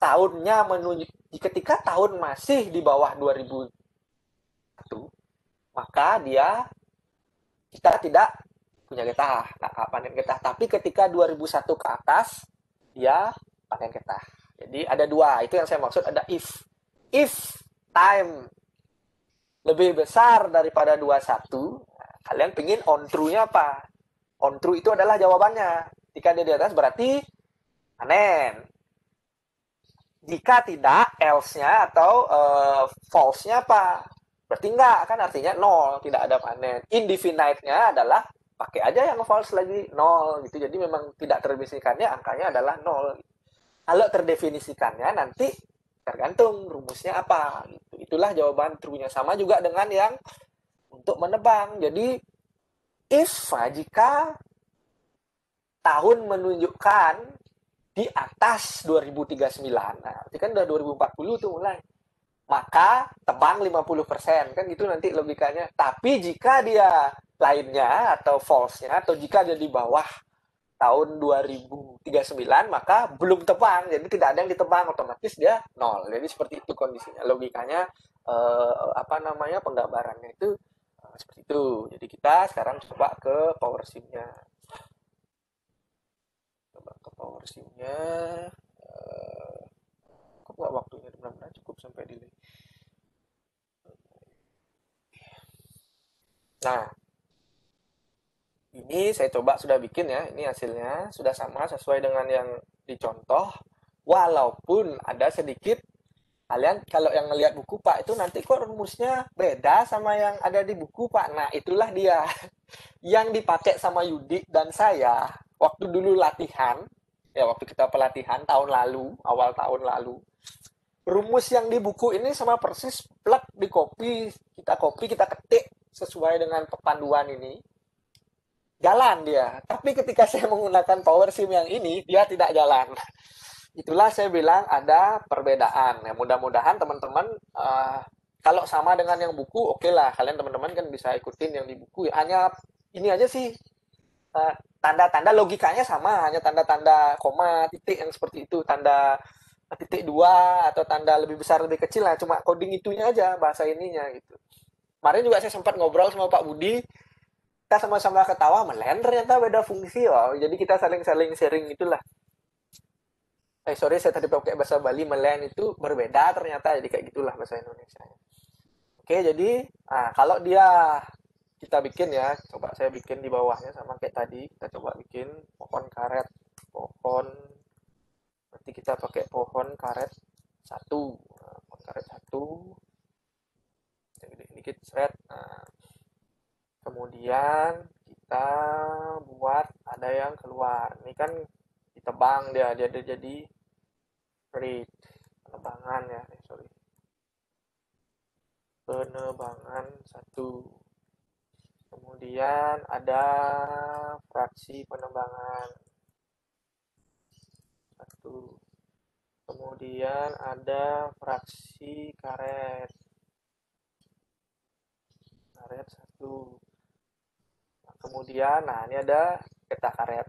tahunnya ketika tahun masih di bawah 2001, maka kita tidak punya getah, nggak panen getah. Tapi ketika 2001 ke atas, dia panen getah. Jadi ada 2, itu yang saya maksud ada if. If time lebih besar daripada 21, kalian pingin on true-nya apa? On true itu adalah jawabannya. Jika dia di atas berarti panen. Jika tidak, else-nya atau false-nya apa? Berarti enggak, kan artinya 0, tidak ada panen. Indefinite-nya adalah pakai aja yang false lagi, 0 gitu. Jadi memang tidak terdefinisikannya, angkanya adalah 0. Kalau terdefinisikannya nanti tergantung rumusnya apa. Gitu. Itulah jawaban true-nya. Sama juga dengan yang untuk menebang. Jadi, jika tahun menunjukkan di atas 2039. Nah, itu kan udah 2040 tuh mulai. Maka tebang 50%, kan gitu nanti logikanya. Tapi jika dia lainnya atau false-nya, atau jika dia di bawah tahun 2039, maka belum tebang. Jadi tidak ada yang ditebang, otomatis dia 0. Jadi seperti itu kondisinya. Logikanya, penggambarannya itu seperti itu. Jadi kita sekarang coba ke power sim-nya. Power sim-nya cukup nggak waktunya, benar-benar cukup sampai delay. Nah, ini saya coba sudah bikin ya, ini hasilnya sudah sama sesuai dengan yang dicontoh, walaupun ada sedikit kalian kalau yang ngelihat buku Pak itu nanti kok rumusnya beda sama yang ada di buku Pak. Nah itulah dia yang dipakai sama Yudi dan saya waktu dulu latihan. Ya waktu kita pelatihan tahun lalu, awal tahun lalu, rumus yang di buku ini sama persis plug di copy, kita ketik sesuai dengan panduan ini, jalan dia. Tapi ketika saya menggunakan power sim yang ini, dia tidak jalan. Itulah saya bilang ada perbedaan. Ya, mudah-mudahan teman-teman kalau sama dengan yang buku, oke lah, kalian teman-teman kan bisa ikutin yang di buku. Hanya ini aja sih. Tanda-tanda logikanya sama, hanya tanda-tanda koma, titik yang seperti itu, tanda titik 2 atau tanda lebih besar lebih kecil lah, cuma coding itunya aja bahasa ininya gitu. Kemarin juga saya sempat ngobrol sama Pak Budi, kita sama-sama ketawa, melen ternyata beda fungsi. Jadi kita saling-saling sharing itulah. Sorry saya tadi pakai bahasa Bali, melen itu berbeda ternyata, jadi kayak gitulah bahasa Indonesia. Oke, jadi kalau dia kita bikin ya. Coba saya bikin di bawahnya sama kayak tadi. Kita coba bikin pohon karet. Nanti kita pakai pohon karet 1. Nah, pohon karet 1. Dikit set. Nah, kemudian kita buat ada yang keluar. Ini kan ditebang dia jadi penebangan ya. Penebangan 1. Kemudian ada fraksi penebangan 1. Kemudian ada fraksi karet 1. Nah, kemudian, ini ada getah karet.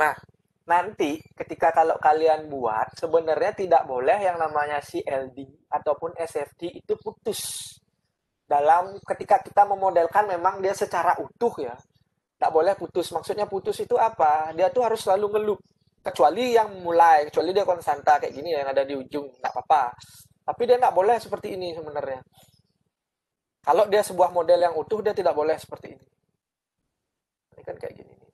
Nah, nanti ketika kalau kalian buat, sebenarnya tidak boleh yang namanya CLD ataupun SFD itu putus. Ketika kita memodelkan memang dia secara utuh ya. Tidak boleh putus. Maksudnya putus itu apa? Dia tuh harus selalu ngelup. Kecuali yang mulai, kecuali dia konstanta kayak gini yang ada di ujung, tidak apa-apa. Tapi dia tidak boleh seperti ini sebenarnya. Kalau dia sebuah model yang utuh, dia tidak boleh seperti ini. Ini kan kayak gini nih.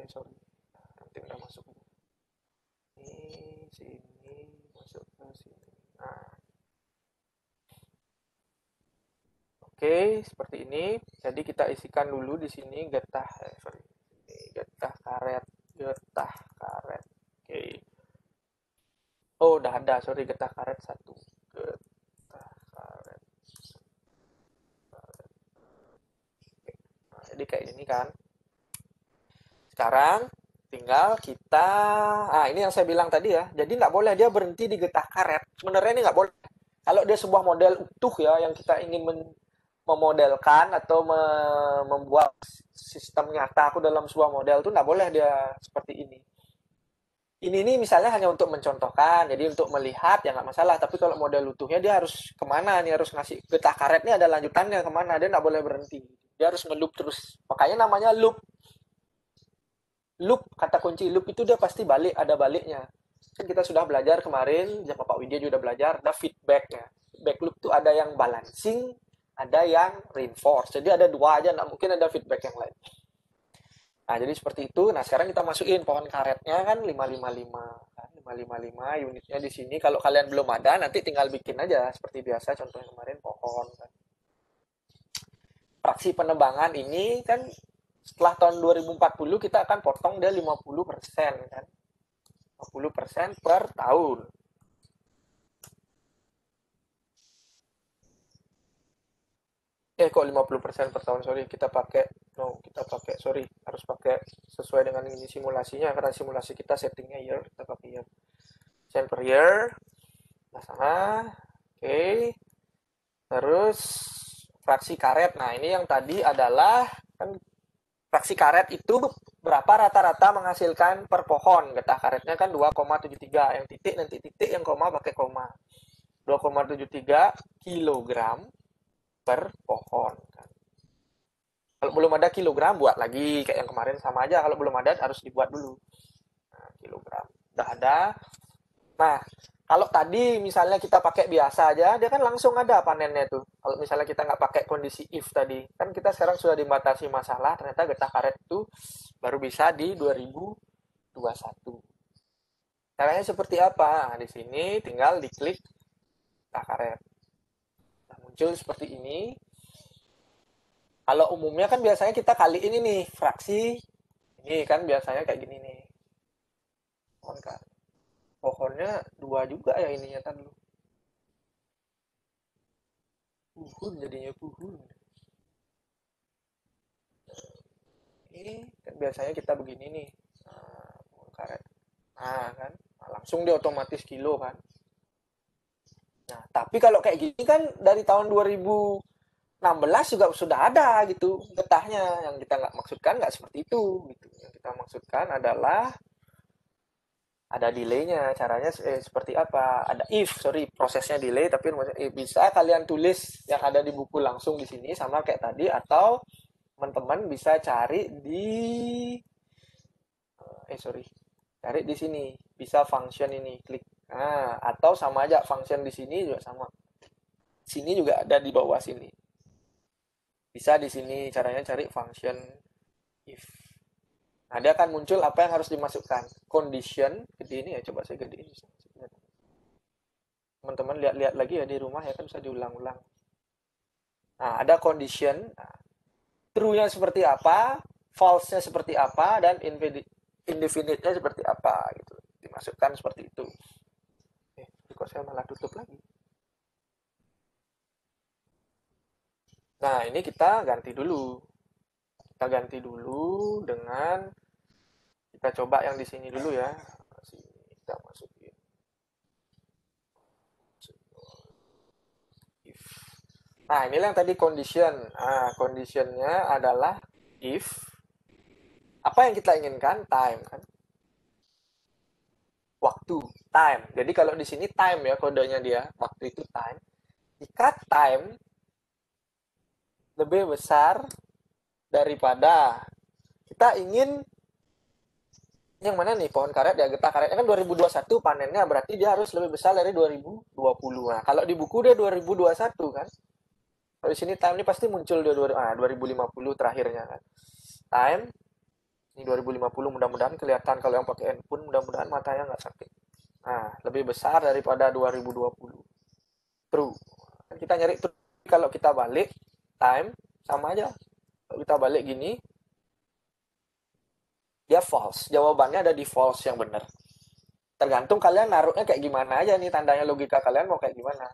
Sorry. Nanti udah masuk. Ini sini masuk ke sini. Nah. Oke, seperti ini. Jadi kita isikan dulu di sini getah karet. Oke. Oh, udah ada. Sorry, getah karet 1. Getah karet. Oke. Nah, jadi kayak ini kan. Sekarang tinggal kita, ini yang saya bilang tadi ya. Jadi nggak boleh dia berhenti di getah karet. Sebenarnya ini nggak boleh. Kalau dia sebuah model utuh ya, yang kita ingin memodelkan atau membuat sistem nyata aku dalam sebuah model itu nggak boleh dia seperti ini. Ini misalnya hanya untuk mencontohkan, jadi untuk melihat ya nggak masalah. Tapi kalau model utuhnya dia harus kemana nih, harus ngasih getah karetnya ada lanjutannya kemana, dia nggak boleh berhenti. Dia harus ngeloop terus. Makanya namanya loop. Loop, kata kunci loop itu dia pasti balik, ada baliknya. Kan kita sudah belajar kemarin, Pak Widya juga belajar, ada feedbacknya. Feedback loop itu ada yang balancing, ada yang reinforce. Jadi ada dua aja, nggak mungkin ada feedback yang lain. Nah, jadi seperti itu. Nah, sekarang kita masukin pohon karetnya kan 555. Kan 555 unitnya di sini. Kalau kalian belum ada, nanti tinggal bikin aja. Seperti biasa, contohnya kemarin pohon. Kan. Fraksi penebangan ini kan setelah tahun 2040 kita akan potong dia 50% kan. 50% per tahun. Kok 50% per tahun, sorry, kita pakai harus pakai sesuai dengan ini simulasinya, karena simulasi kita settingnya year, kita pakai year. Persen per year, nah sana, oke. Terus fraksi karet, nah ini yang tadi adalah, kan fraksi karet itu berapa rata-rata menghasilkan per pohon, getah karetnya kan 2,73, yang titik nanti titik, yang koma pakai koma. 2,73 kilogram per pohon kan. Kalau belum ada kilogram buat lagi kayak yang kemarin sama aja, kalau belum ada harus dibuat dulu. Nah, kilogram udah ada. Nah, kalau tadi misalnya kita pakai biasa aja, dia kan langsung ada panennya tuh. Kalau misalnya kita nggak pakai kondisi if tadi, kan kita sekarang sudah dibatasi masalah, ternyata getah karet itu baru bisa di 2021. Caranya seperti apa? Nah, di sini tinggal diklik getah karet. Muncul seperti ini. Kalau umumnya kan biasanya kita kali ini nih, fraksi. Ini kan biasanya kayak gini nih. Pohonnya 2 juga ya ininya kan lu. Puhun jadinya puhun. Ini kan biasanya kita begini nih. Pohon karet. Nah kan, langsung dia otomatis kilo kan. Nah, tapi kalau kayak gini kan dari tahun 2016 juga sudah ada gitu getahnya. Yang kita nggak maksudkan nggak seperti itu. Gitu. Yang kita maksudkan adalah ada delay-nya. Caranya seperti apa? Ada prosesnya delay, tapi bisa kalian tulis yang ada di buku langsung di sini sama kayak tadi, atau teman-teman bisa cari di cari di sini. Bisa function ini, klik. Nah, atau sama aja function di sini juga sama. Sini juga ada di bawah sini. Bisa di sini caranya cari function if. Nah, dia akan muncul apa yang harus dimasukkan. Condition, gede ini ya, coba saya gede ini. Teman-teman lihat-lihat lagi ya di rumah ya, kan bisa diulang-ulang. Nah, ada condition, nah, true-nya seperti apa, false-nya seperti apa, dan indefinite-nya seperti apa gitu. Dimasukkan seperti itu. Kok saya malah tutup lagi. Nah, ini kita ganti dulu. Kita ganti dulu dengan kita coba yang di sini dulu ya. Sini kita masukin if. Nah, inilah yang tadi condition. Nah, conditionnya adalah if apa yang kita inginkan, time kan. Waktu, time. Jadi kalau di sini time ya kodenya dia, waktu itu time. Jika time lebih besar daripada kita ingin yang mana nih pohon karet ya, getah karetnya kan 2021 panennya, berarti dia harus lebih besar dari 2020. Nah, kalau di buku dia 2021 kan. Kalau di sini time ini pasti muncul di 2050 terakhirnya kan. Time ini 2050, mudah-mudahan kelihatan kalau yang pakai handphone, mudah-mudahan matanya nggak sakit. Nah, lebih besar daripada 2020. True. Kita nyari true. Kalau kita balik time sama aja. Kalau kita balik gini, dia false. Jawabannya ada di false yang benar. Tergantung kalian naruhnya kayak gimana aja nih, tandanya logika kalian mau kayak gimana.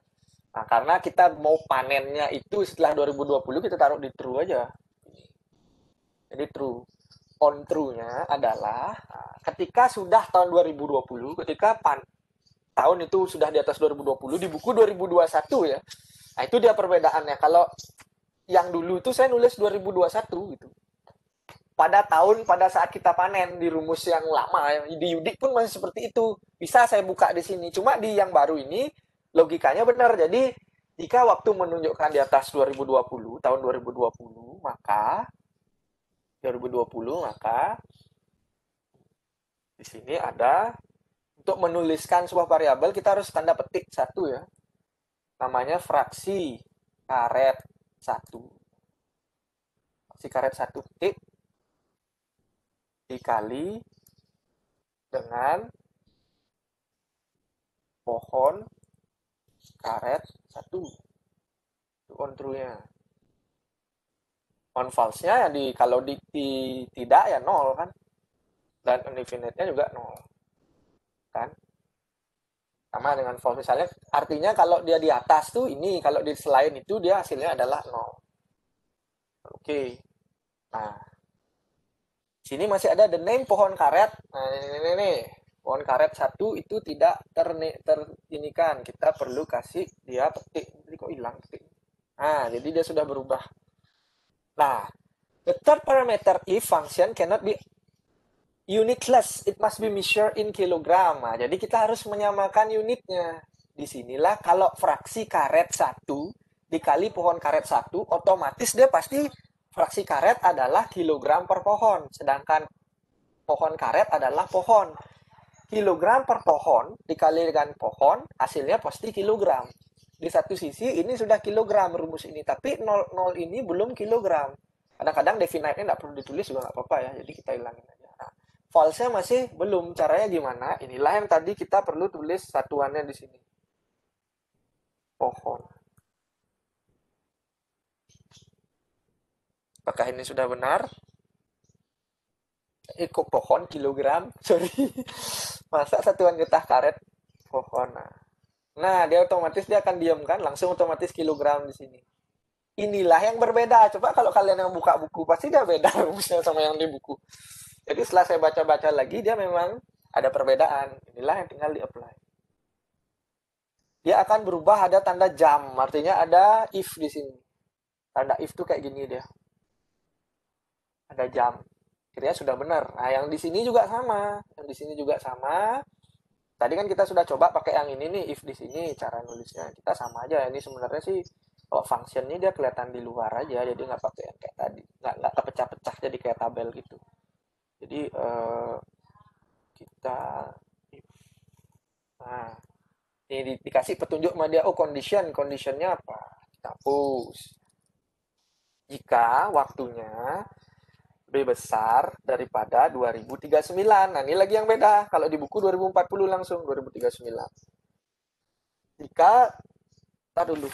Nah, karena kita mau panennya itu setelah 2020, kita taruh di true aja. Jadi true. On true-nya adalah ketika sudah tahun 2020, ketika tahun itu sudah di atas 2020, di buku 2021 ya. Nah, itu dia perbedaannya. Kalau yang dulu itu saya nulis 2021 gitu. Pada saat kita panen, di rumus yang lama di Yudik pun masih seperti itu. Bisa saya buka di sini. Cuma di yang baru ini logikanya benar. Jadi jika waktu menunjukkan di atas 2020, tahun 2020, maka di sini ada untuk menuliskan sebuah variabel kita harus tanda petik satu ya. Namanya fraksi karet 1. Fraksi karet 1 petik dikali dengan pohon karet 1. Itu on true-nya. On false-nya ya kalau tidak ya 0 kan. Dan indefinite-nya juga 0. Kan? Sama dengan false. Misalnya artinya kalau dia di atas tuh ini, kalau di selain itu dia hasilnya adalah 0. Oke. Nah, sini masih ada the name pohon karet. Nah, ini. Pohon karet 1 itu tidak terinikan. Kita perlu kasih dia petik. Jadi kok hilang petik. Nah, jadi dia sudah berubah. Nah, the third parameter if function cannot be unitless. It must be measured in kilogram. Nah, jadi kita harus menyamakan unitnya. Disinilah kalau fraksi karet 1 dikali pohon karet 1, otomatis dia pasti fraksi karet adalah kilogram per pohon. Sedangkan pohon karet adalah pohon. Kilogram per pohon dikali dengan pohon, hasilnya pasti kilogram. Di satu sisi ini sudah kilogram rumus ini, tapi 0 ini belum kilogram. Kadang-kadang definite-nya nggak perlu ditulis juga nggak apa-apa ya, jadi kita hilangin aja. Nah, false-nya masih belum. Caranya gimana? Inilah yang tadi kita perlu tulis satuannya di sini. Pohon. Apakah ini sudah benar? Kok pohon kilogram? Sorry. Masa satuan getah karet pohon. Nah, dia otomatis dia akan diam kan, langsung otomatis kilogram di sini. Inilah yang berbeda. Coba kalau kalian yang buka buku pasti dia beda rumusnya sama yang di buku. Jadi setelah saya baca-baca lagi dia memang ada perbedaan. Inilah yang tinggal di-apply. Dia akan berubah, ada tanda jam, artinya ada if di sini. Tanda if tuh kayak gini dia. Ada jam. Kira-kira sudah benar. Nah, yang di sini juga sama. Yang di sini juga sama. Tadi kan kita sudah coba pakai yang ini nih, if di sini cara nulisnya. Kita sama aja. Ini sebenarnya sih kalau function ini dia kelihatan di luar aja, jadi nggak pakai yang kayak tadi. Nggak terpecah-pecah jadi kayak tabel gitu. Jadi kita if. Nah, ini dikasih petunjuk sama dia, oh conditionnya apa? Kita hapus. jika waktunya lebih besar daripada 2039. Nah, ini lagi yang beda. Kalau di buku 2040 langsung 2039. Jika, tar dulu,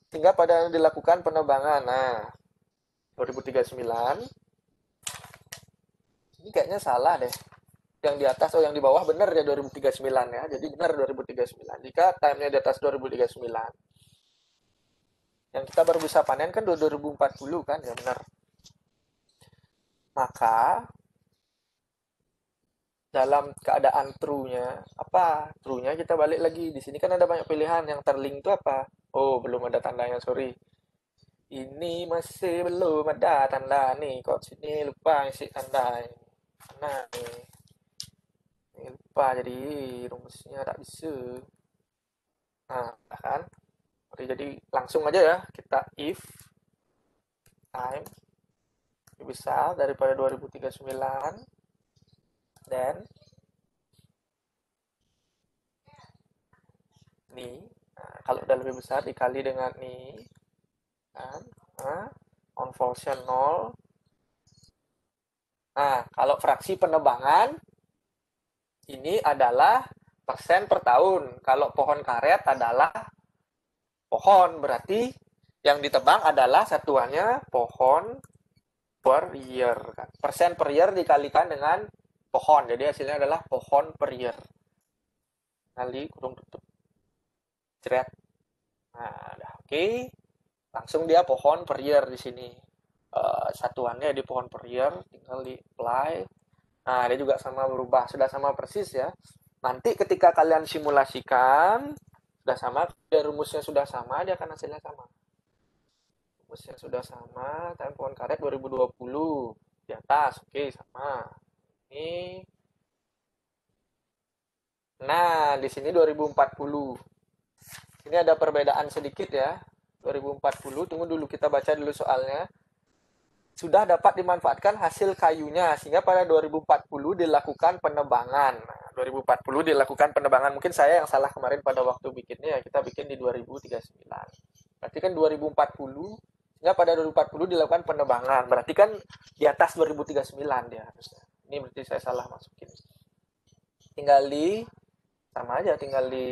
sehingga pada dilakukan penebangan. Nah, 2039. Ini kayaknya salah deh. Yang di atas, yang di bawah benar ya 2039 ya. Jadi benar 2039. Jika time-nya di atas 2039. Yang kita baru bisa panen kan 2040 kan, ya benar. Maka dalam keadaan true-nya, apa? True-nya kita balik lagi. Di sini kan ada banyak pilihan. Yang terlink itu apa? Oh, belum ada tandanya, sorry. Ini masih belum ada tanda nih. Kok sini lupa isi tanda. Nah, ini lupa jadi rumusnya tak bisa. Nah, kan? Jadi langsung aja ya kita if time lebih besar daripada 2039 dan nih. Nah, kalau udah lebih besar dikali dengan nih kan, nah, on function 0. Nah, kalau fraksi penebangan ini adalah persen per tahun. Kalau pohon karet adalah pohon, berarti yang ditebang adalah satuannya pohon per year. Persen per year dikalikan dengan pohon. Jadi hasilnya adalah pohon per year. Kali kurung tutup. Cret. Nah, udah oke. Langsung dia pohon per year di sini. Satuannya di pohon per year, tinggal di apply. Nah, dia juga sama berubah, sudah sama persis ya. Nanti ketika kalian simulasikan, sudah sama, rumusnya sudah sama, dia akan hasilnya sama. Rumusnya sudah sama, time pohon karet 2020 di atas, oke sama. Ini, nah di sini 2040. Ini ada perbedaan sedikit ya. 2040, tunggu dulu kita baca dulu soalnya. Sudah dapat dimanfaatkan hasil kayunya sehingga pada 2040 dilakukan penebangan. Nah, 2040 dilakukan penebangan. Mungkin saya yang salah kemarin pada waktu bikinnya ya, kita bikin di 2039. Berarti kan 2040 sehingga pada 2040 dilakukan penebangan. Berarti kan di atas 2039 dia harusnya. Ini berarti saya salah masukin. Tinggal di sama aja, tinggal di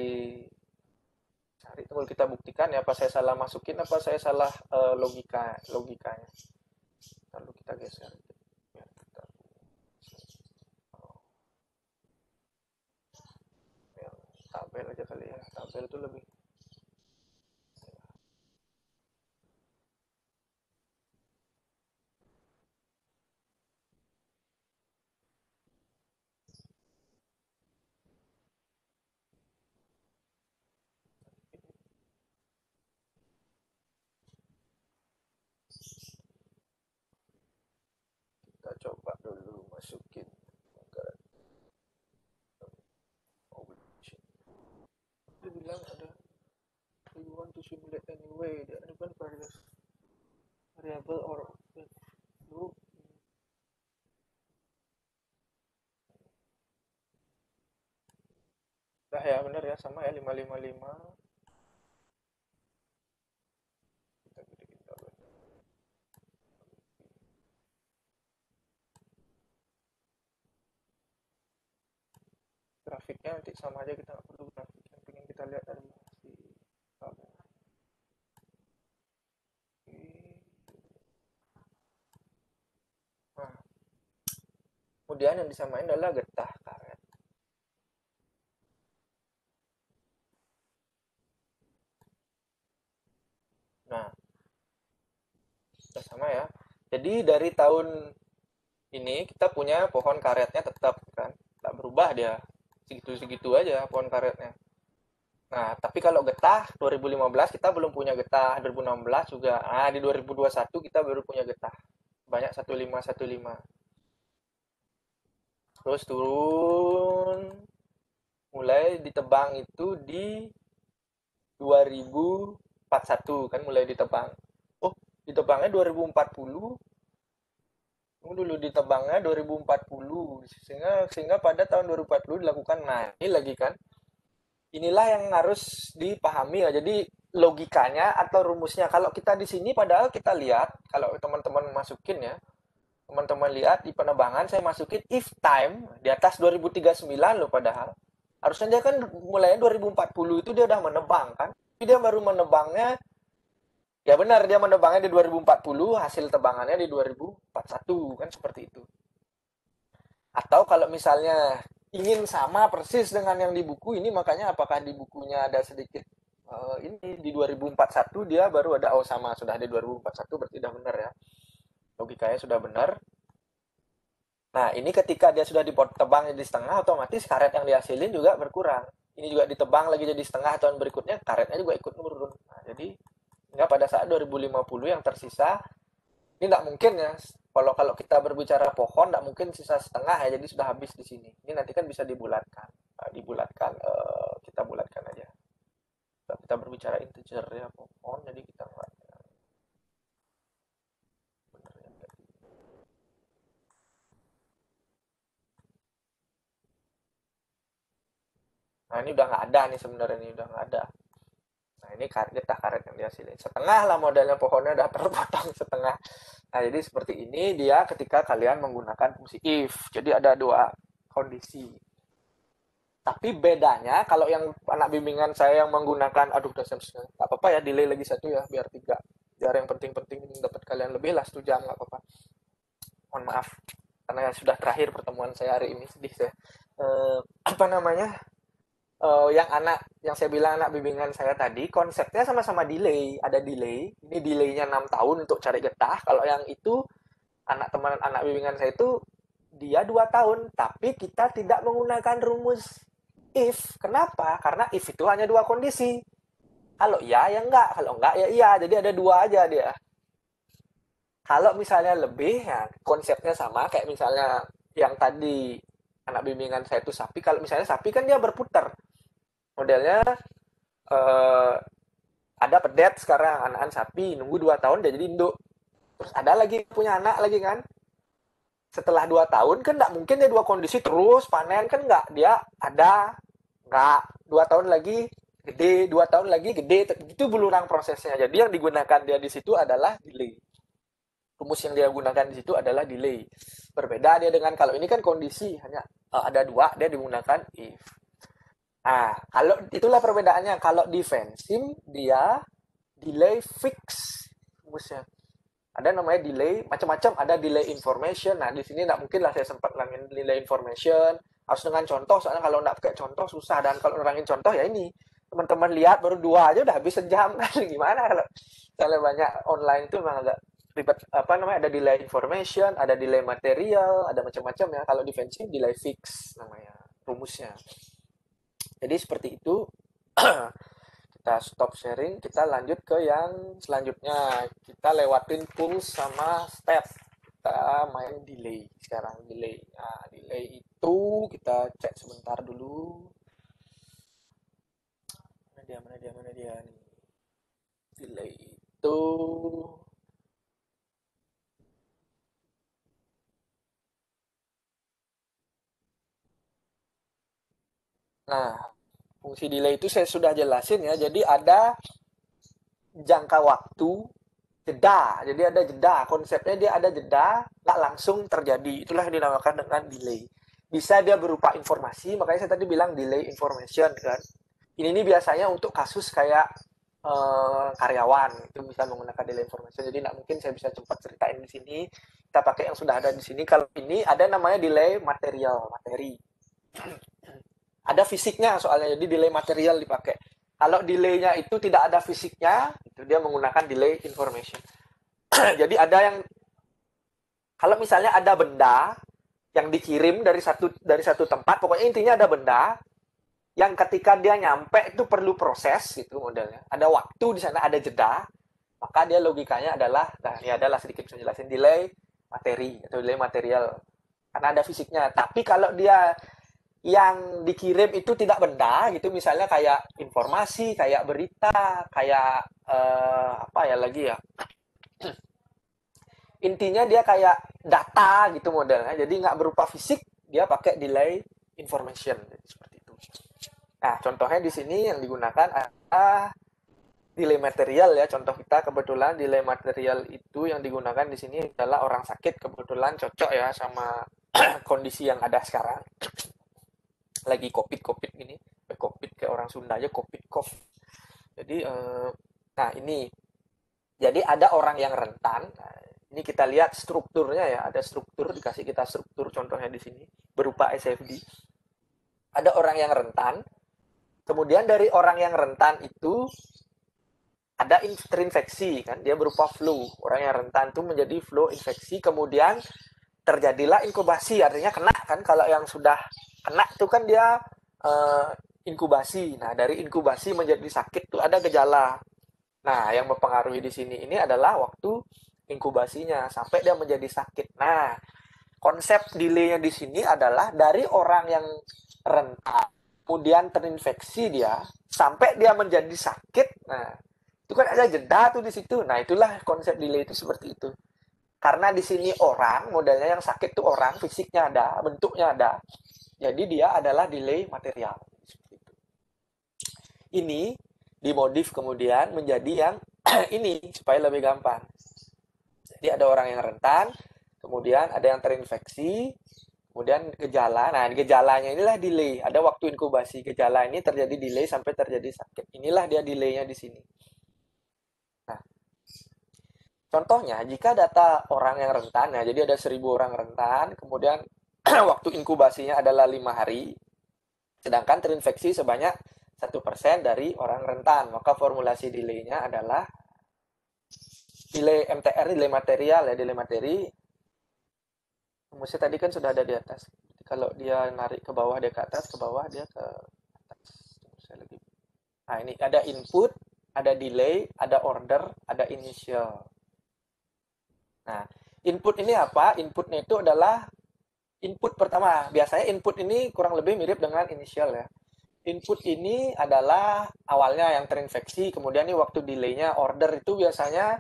cari, tunggu kita buktikan ya, apa saya salah masukin, apa saya salah logikanya. Lalu kita geser biar kita yang tabel aja kali ya, tabel itu lebih kita coba dulu masukin. Dia bilang ada we want to simulate anyway, dia ada kan variable or lu dah ya, benar ya, sama ya 555. Kita bikin tabel. Grafiknya nanti sama aja, kita nggak perlu grafik, yang pengen kita lihat dari si tabel. Nah, kemudian yang disamain adalah getah karet. Nah, sudah sama ya. Jadi dari tahun ini kita punya pohon karetnya tetap kan, tak berubah dia, segitu-segitu aja pohon karetnya. Nah, tapi kalau getah 2015 kita belum punya getah, 2016 juga. Nah, di 2021 kita baru punya getah. Banyak 1515. Terus turun, mulai ditebang itu di 2041 kan mulai ditebang. Oh, ditebangnya 2040. Dulu ditebangnya 2040. Sehingga pada tahun 2040 dilakukan. Nah, ini lagi kan. Inilah yang harus dipahami ya. Jadi logikanya atau rumusnya. Kalau kita di sini padahal kita lihat, kalau teman-teman masukin ya, teman-teman lihat di penebangan saya masukin if time di atas 2039 loh padahal. Harusnya dia kan mulai 2040 itu dia udah menebang kan. Tapi dia baru menebangnya, ya benar dia menebangnya di 2040, hasil tebangannya di 2041 kan seperti itu. Atau kalau misalnya ingin sama persis dengan yang di buku ini, makanya apakah di bukunya ada sedikit ini di 2041 dia baru ada sama sudah di 2041 berarti sudah benar ya. Logikanya sudah benar. Nah, ini ketika dia sudah ditebang jadi setengah, otomatis karet yang dihasilin juga berkurang. Ini juga ditebang lagi jadi setengah tahun berikutnya, karetnya juga ikut menurun. Nah, jadi hingga pada saat 2050 yang tersisa, ini tidak mungkin ya. Kalau kita berbicara pohon, tidak mungkin sisa setengah ya, jadi sudah habis di sini. Ini nanti kan bisa dibulatkan. Nah, kita bulatkan aja. Kalau kita berbicara integer ya pohon, jadi kita nggak. Nah, ini udah nggak ada nih sebenarnya, ini udah nggak ada. Nah, ini getah karet yang dihasilin. Setengah lah modelnya pohonnya udah terpotong setengah. Nah, jadi seperti ini dia ketika kalian menggunakan fungsi if. Jadi ada dua kondisi. Tapi bedanya kalau yang anak bimbingan saya yang menggunakan, aduh udah nggak apa-apa ya, delay lagi satu ya, biar 3. Biar yang penting-penting dapat kalian lebih lah 1 jam, nggak apa-apa. Mohon maaf, karena sudah terakhir pertemuan saya hari ini, sedih saya. Apa namanya? Yang saya bilang anak bimbingan saya tadi, konsepnya sama-sama delay. Ada delay, ini delaynya 6 tahun untuk cari getah. Kalau yang itu, anak bimbingan saya itu, dia 2 tahun. Tapi kita tidak menggunakan rumus if. Kenapa? Karena if itu hanya 2 kondisi. Kalau iya, ya enggak. Kalau enggak, ya iya. Jadi ada 2 aja dia. Kalau misalnya lebih, ya konsepnya sama. Kayak misalnya yang tadi, anak bimbingan saya itu sapi. Kalau misalnya sapi kan dia berputar. Modelnya ada pedet sekarang, anakan sapi, nunggu 2 tahun dia jadi induk. Terus ada lagi punya anak lagi kan. Setelah 2 tahun kan nggak mungkin dia 2 kondisi terus panen kan, nggak. Dia ada, nggak. 2 tahun lagi gede, 2 tahun lagi gede. Itu berulang prosesnya. Jadi yang digunakan dia di situ adalah delay. Rumus yang dia gunakan di situ adalah delay. Berbeda dia dengan kalau ini kan kondisi, hanya ada 2, dia digunakan if. Nah, kalau itulah perbedaannya. Kalau di Vensim dia delay fix rumusnya. Ada namanya delay, macam-macam. Ada delay information. Nah, di sini nggak mungkin lah saya sempat nerangin delay information. Harus dengan contoh, soalnya kalau nggak pakai contoh susah. Dan kalau nerangin contoh ya ini, teman-teman lihat baru 2 aja udah habis sejam. Gimana kalau misalnya banyak online itu memang agak ribet. Apa namanya, ada delay information, ada delay material, ada macam-macam ya. Kalau di Vensim delay fix namanya rumusnya. Jadi seperti itu. Kita stop sharing, kita lanjut ke yang selanjutnya. Kita lewatin pulse sama step. Kita main delay sekarang, delay. Nah, delay itu kita cek sebentar dulu. Mana dia nih. Delay itu nah, fungsi delay itu saya sudah jelasin ya. Jadi ada jangka waktu jeda. Jadi ada jeda. Konsepnya dia ada jeda, nggak langsung terjadi. Itulah yang dinamakan dengan delay. Bisa dia berupa informasi, makanya saya tadi bilang delay information kan. Ini biasanya untuk kasus kayak karyawan itu bisa menggunakan delay information. Jadi nggak mungkin saya bisa cepat ceritain di sini. Kita pakai yang sudah ada di sini. Kalau ini ada namanya delay material, materi. Ada fisiknya soalnya, jadi delay material dipakai. Kalau delaynya itu tidak ada fisiknya, itu dia menggunakan delay information. Jadi ada yang, kalau misalnya ada benda yang dikirim dari satu tempat, pokoknya intinya ada benda yang ketika dia nyampe itu perlu proses gitu modelnya. Ada waktu di sana, ada jeda, maka dia logikanya adalah, nah ini adalah sedikit bisa jelasin delay materi atau delay material karena ada fisiknya. Tapi kalau dia yang dikirim itu tidak benda gitu, misalnya kayak informasi, kayak berita, kayak apa ya lagi ya, intinya dia kayak data gitu modelnya, jadi nggak berupa fisik, dia pakai delay information seperti itu. Nah, contohnya di sini yang digunakan adalah delay material ya, contoh kita kebetulan delay material itu yang digunakan di sini adalah orang sakit, kebetulan cocok ya sama kondisi yang ada sekarang. Lagi covid gini, covid kayak orang Sunda aja covid cough. Jadi nah ini, jadi ada orang yang rentan. Nah, ini kita lihat strukturnya ya, ada struktur, dikasih kita struktur contohnya di sini berupa SFD. Ada orang yang rentan, kemudian dari orang yang rentan itu ada terinfeksi kan, dia berupa flu. Orang yang rentan itu menjadi flu infeksi, kemudian terjadilah inkubasi, artinya kena kan. Kalau yang sudah kena itu kan dia eh, inkubasi. Nah, dari inkubasi menjadi sakit itu ada gejala. Nah, yang mempengaruhi di sini ini adalah waktu inkubasinya sampai dia menjadi sakit. Nah, konsep delay-nya di sini adalah dari orang yang rentan kemudian terinfeksi dia sampai dia menjadi sakit. Nah, itu kan ada jeda tuh di situ. Nah, itulah konsep delay itu seperti itu. Karena di sini orang, modelnya yang sakit tuh orang, fisiknya ada, bentuknya ada. Jadi dia adalah delay material. Ini dimodif kemudian menjadi yang ini supaya lebih gampang. Jadi ada orang yang rentan, kemudian ada yang terinfeksi, kemudian gejala. Nah, gejalanya inilah delay. Ada waktu inkubasi. Gejala ini terjadi delay sampai terjadi sakit. Inilah dia delaynya di sini. Nah, contohnya, jika data orang yang rentan, ya, jadi ada 1.000 orang rentan, kemudian waktu inkubasinya adalah 5 hari, sedangkan terinfeksi sebanyak 1% dari orang rentan, maka formulasi delay-nya adalah delay MTR, delay material, ya, delay materi. Rumusnya tadi kan sudah ada di atas. Kalau dia narik ke bawah, dia ke atas, ke bawah, dia ke atas. Nah, ini ada input, ada delay, ada order, ada initial. Nah, input ini apa? Inputnya itu adalah input pertama. Biasanya input ini kurang lebih mirip dengan initial ya. Input ini adalah awalnya yang terinfeksi, kemudian ini waktu delaynya. Order itu biasanya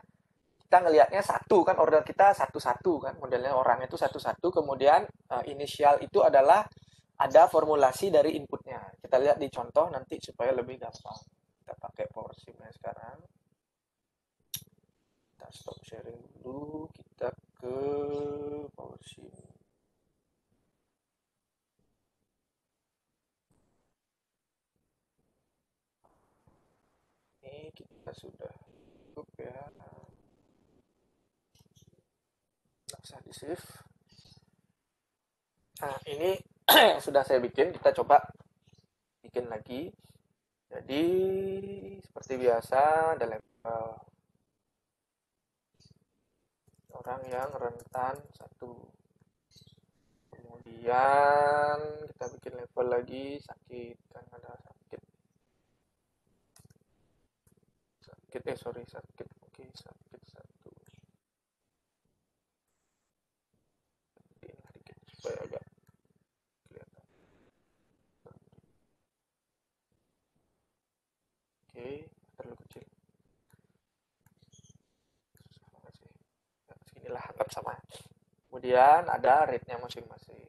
kita ngelihatnya satu kan, order kita satu-satu kan, modelnya orang itu satu-satu, kemudian inisial itu adalah ada formulasi dari inputnya. Kita lihat di contoh nanti supaya lebih gampang. Kita pakai PowerShip-nya sekarang. Kita stop sharing dulu, kita ke PowerShip. Ini kita sudah cukup ya. Nggak usah di save. Nah, ini yang sudah saya bikin, kita coba bikin lagi. Jadi, seperti biasa, ada level orang yang rentan 1. Kemudian kita bikin level lagi sakit, kan ada sakit. Sakit. Oke, sakit 1. Dikit supaya agak kelihatan. Oke, terlalu kecil. Susah banget sih. Nah, seginilah tetap sama. Kemudian ada rate-nya masing-masing.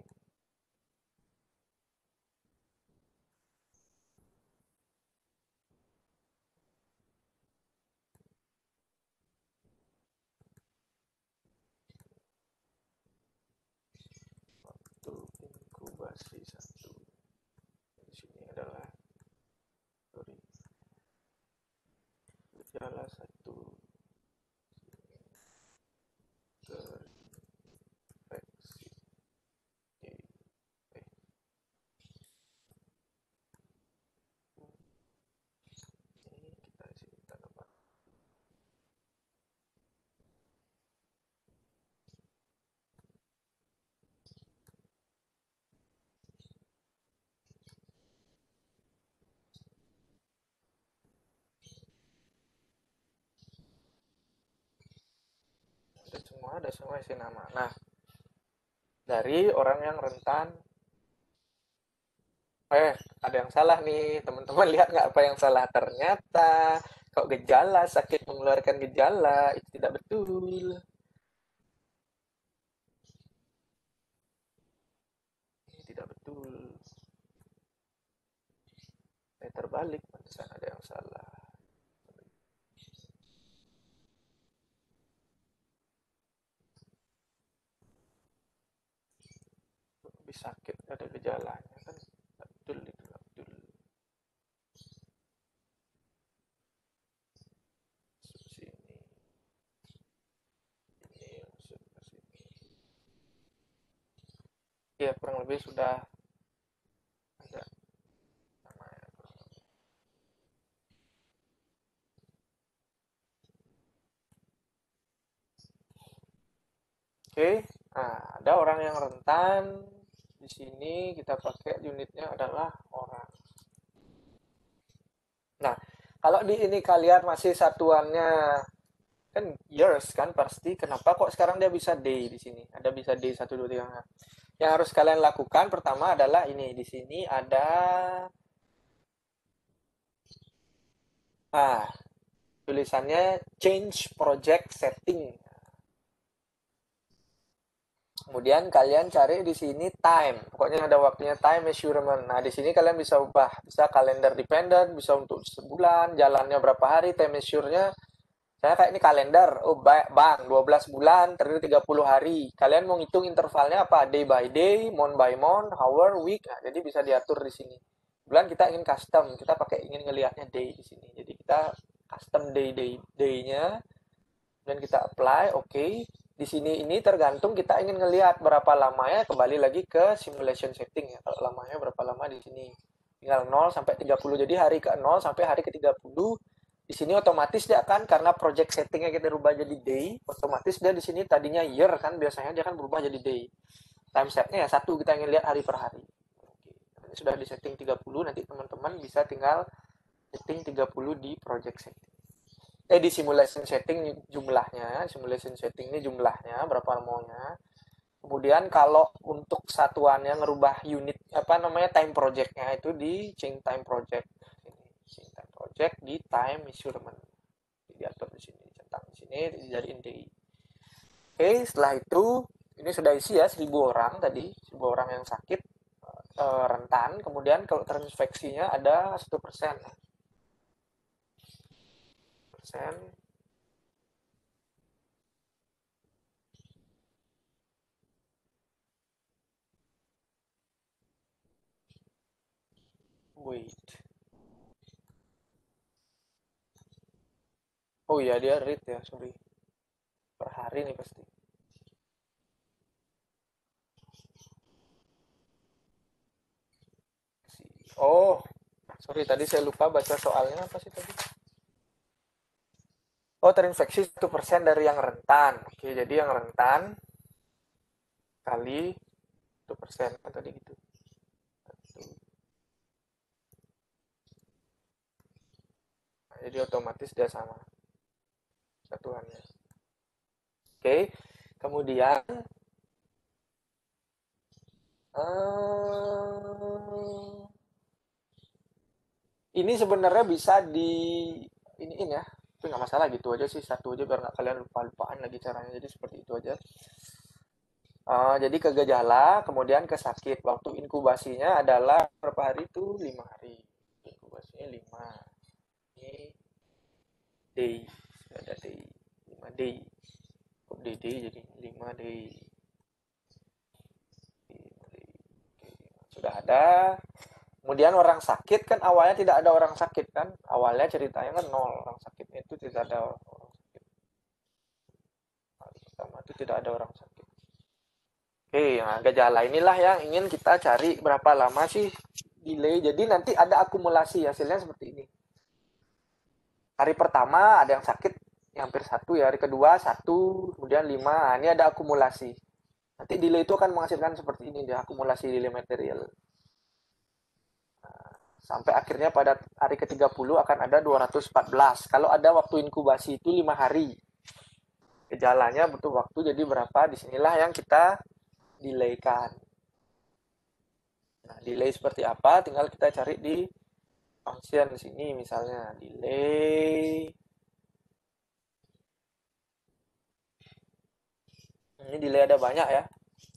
Waktu inkubasi 1. Di sini adalah gejala 1 terinfeksi. Ini kita isi tanda panah. Ada semua isi nama. Nah, dari orang yang rentan, ada yang salah nih, teman-teman lihat nggak apa yang salah? Ternyata kok gejala sakit mengeluarkan gejala itu tidak betul. Ini tidak betul. Terbalik, pantesan ada yang salah. sakit ada gejalanya kan, betul itu betul. Masuk sini, ini masuk ke sini. Ya kurang lebih sudah ada namanya. Oke, nah ada orang yang rentan. Di sini kita pakai unitnya adalah orang. Nah, kalau di ini kalian masih satuannya kan years kan pasti. Kenapa kok sekarang dia bisa day di sini? Ada bisa day 1 2 3. Yang harus kalian lakukan pertama adalah ini. Di sini ada tulisannya change project setting. Kemudian kalian cari di sini time. Pokoknya ada waktunya time measurement. Nah, di sini kalian bisa ubah. Bisa kalender dependent, bisa untuk sebulan, jalannya berapa hari, time measure-nya. Saya kayak ini kalender. Oh, bang, 12 bulan, terdiri 30 hari. Kalian mau ngitung intervalnya apa? Day by day, month by month, hour, week. Nah, jadi bisa diatur di sini. Bulan kita ingin custom, kita pakai ingin ngelihatnya day di sini. Jadi kita custom day-nya dan kita apply, oke. Di sini ini tergantung kita ingin ngelihat berapa lamanya, kembali lagi ke simulation setting ya. Kalau lamanya berapa lama di sini. Tinggal 0 sampai 30. Jadi hari ke 0 sampai hari ke 30 di sini otomatis dia akan karena project settingnya kita rubah jadi day, otomatis dia di sini tadinya year kan biasanya dia kan berubah jadi day. Time setnya ya 1, kita ingin lihat hari per hari. Oke. Ini sudah di setting 30, nanti teman-teman bisa tinggal setting 30 di project setting. Di simulation setting jumlahnya, simulation setting ini jumlahnya berapa maunya. Kemudian kalau untuk satuannya ngerubah unit apa namanya time projectnya itu di change time project. Change time project di time measurement. Diatur di sini, centang di sini dijadiin day. Oke, setelah itu ini sudah isi ya 1000 orang tadi, 1000 orang yang sakit rentan. Kemudian kalau terinfeksinya ada 1%. Wait. Oh iya dia rate ya, sorry. Per hari nih pasti. Oh, sorry tadi saya lupa baca soalnya apa sih tadi? Oh, terinfeksi 1% dari yang rentan. Oke, jadi yang rentan kali 1% kan tadi gitu. Nah, jadi otomatis dia sama satuannya. Oke, kemudian ini sebenarnya bisa di iniin ya, tapi nggak masalah gitu aja sih, satu aja biar nggak kalian lupa-lupaan lagi caranya. Jadi seperti itu aja. Jadi ke gejala, kemudian ke sakit. Waktu inkubasinya adalah berapa hari itu? 5 hari. Inkubasinya 5. Ini day. Sudah ada day. 5 day. Cukup day jadi 5 day. Sudah ada. Kemudian orang sakit kan awalnya tidak ada orang sakit kan. Awalnya ceritanya kan 0. Orang sakitnya itu tidak ada orang sakit. Pertama itu tidak ada orang sakit. Oke, nah gejala inilah yang ingin kita cari berapa lama sih delay. Jadi nanti ada akumulasi hasilnya seperti ini. Hari pertama ada yang sakit yang hampir 1 ya, hari kedua 1, kemudian 5. Nah, ini ada akumulasi. Nanti delay itu akan menghasilkan seperti ini dia, akumulasi delay material. Sampai akhirnya pada hari ke-30 akan ada 214. Kalau ada waktu inkubasi itu 5 hari. Gejalanya butuh waktu jadi berapa? Disinilah yang kita delay-kan. Nah, delay seperti apa? Tinggal kita cari di function di sini misalnya delay. Ini delay ada banyak ya.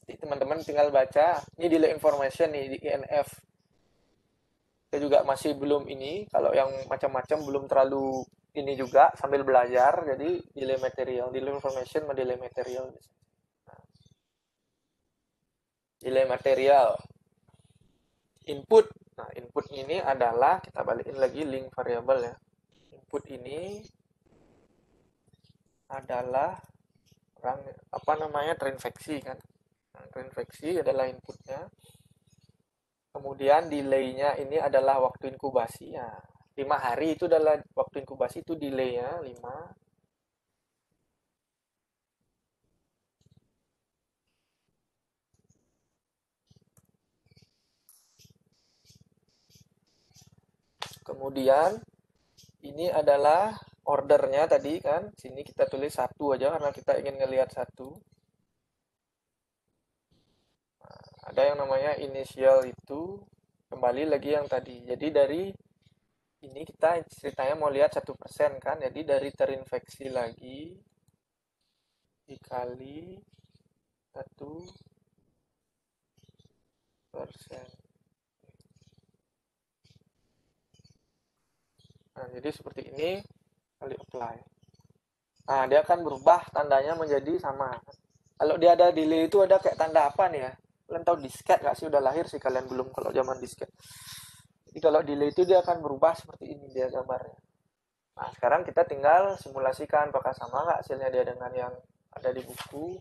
Jadi teman-teman tinggal baca. Ini delay information nih di INF. Saya juga masih belum ini. Kalau yang macam-macam belum terlalu ini juga sambil belajar. Jadi delay material, delay information, delay material. Nilai material. Input. Nah, input ini adalah, kita balikin lagi link variabel ya. Input ini adalah orang apa namanya terinfeksi kan. Nah, terinfeksi adalah inputnya. Kemudian delay-nya ini adalah waktu inkubasinya. 5 hari itu adalah waktu inkubasi, itu delay-nya 5. Kemudian ini adalah ordernya tadi kan. Sini kita tulis 1 aja karena kita ingin ngelihat 1. Nah, ada yang namanya initial itu, kembali lagi yang tadi. Jadi dari ini kita ceritanya mau lihat 1% kan. Jadi dari terinfeksi lagi dikali 1%. Nah, jadi seperti ini kali apply. Nah, dia akan berubah tandanya menjadi sama. Kalau dia ada delay itu ada kayak tanda apa nih ya? Kalian tahu disket nggak sih? Udah lahir sih kalian belum kalau zaman disket. Jadi kalau delay itu dia akan berubah seperti ini dia gambarnya. Nah, sekarang kita tinggal simulasikan apakah sama nggak hasilnya dia dengan yang ada di buku.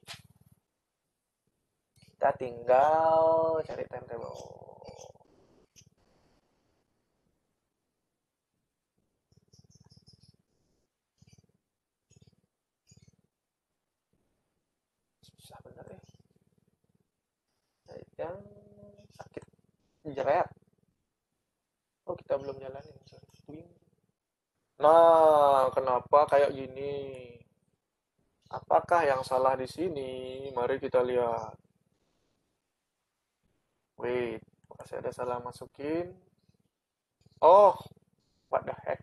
Kita tinggal cari timetable. Susah bener ya. Yang sakit jerat. Oh, kita belum jalanin. Nah, kenapa kayak gini? Apakah yang salah di sini? Mari kita lihat. Wait, masih ada salah masukin. Oh, what the heck?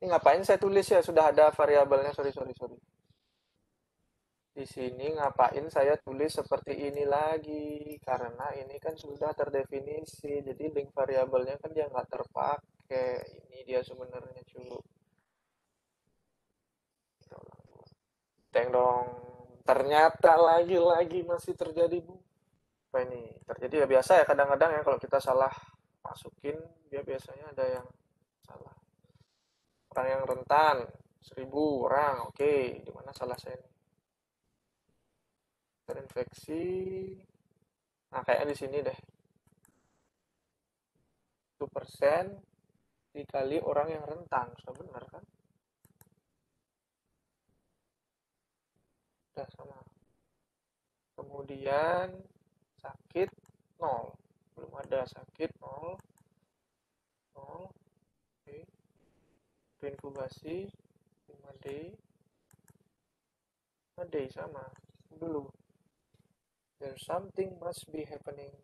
Ini ngapain saya tulis ya? Sudah ada variabelnya. Sorry, sorry, sorry. Di sini ngapain saya tulis seperti ini lagi? Karena ini kan sudah terdefinisi. Jadi link variabelnya kan dia nggak terpakai. Ini dia sebenarnya cuy. Teng dong. Ternyata lagi-lagi masih terjadi bu. Apa ini? Terjadi ya biasa ya kadang-kadang ya kalau kita salah masukin dia biasanya ada yang salah. Orang yang rentan 1000 orang, oke. Di mana salah saya nih? Terinfeksi. Nah, kayaknya di sini deh. 1% dikali orang yang rentan. Sudah benar kan? Sudah sama. Kemudian sakit 0. Belum ada sakit 0. 0. Oke. Inkubasi 5D. 5D sama. Dulu. There's something must be happening.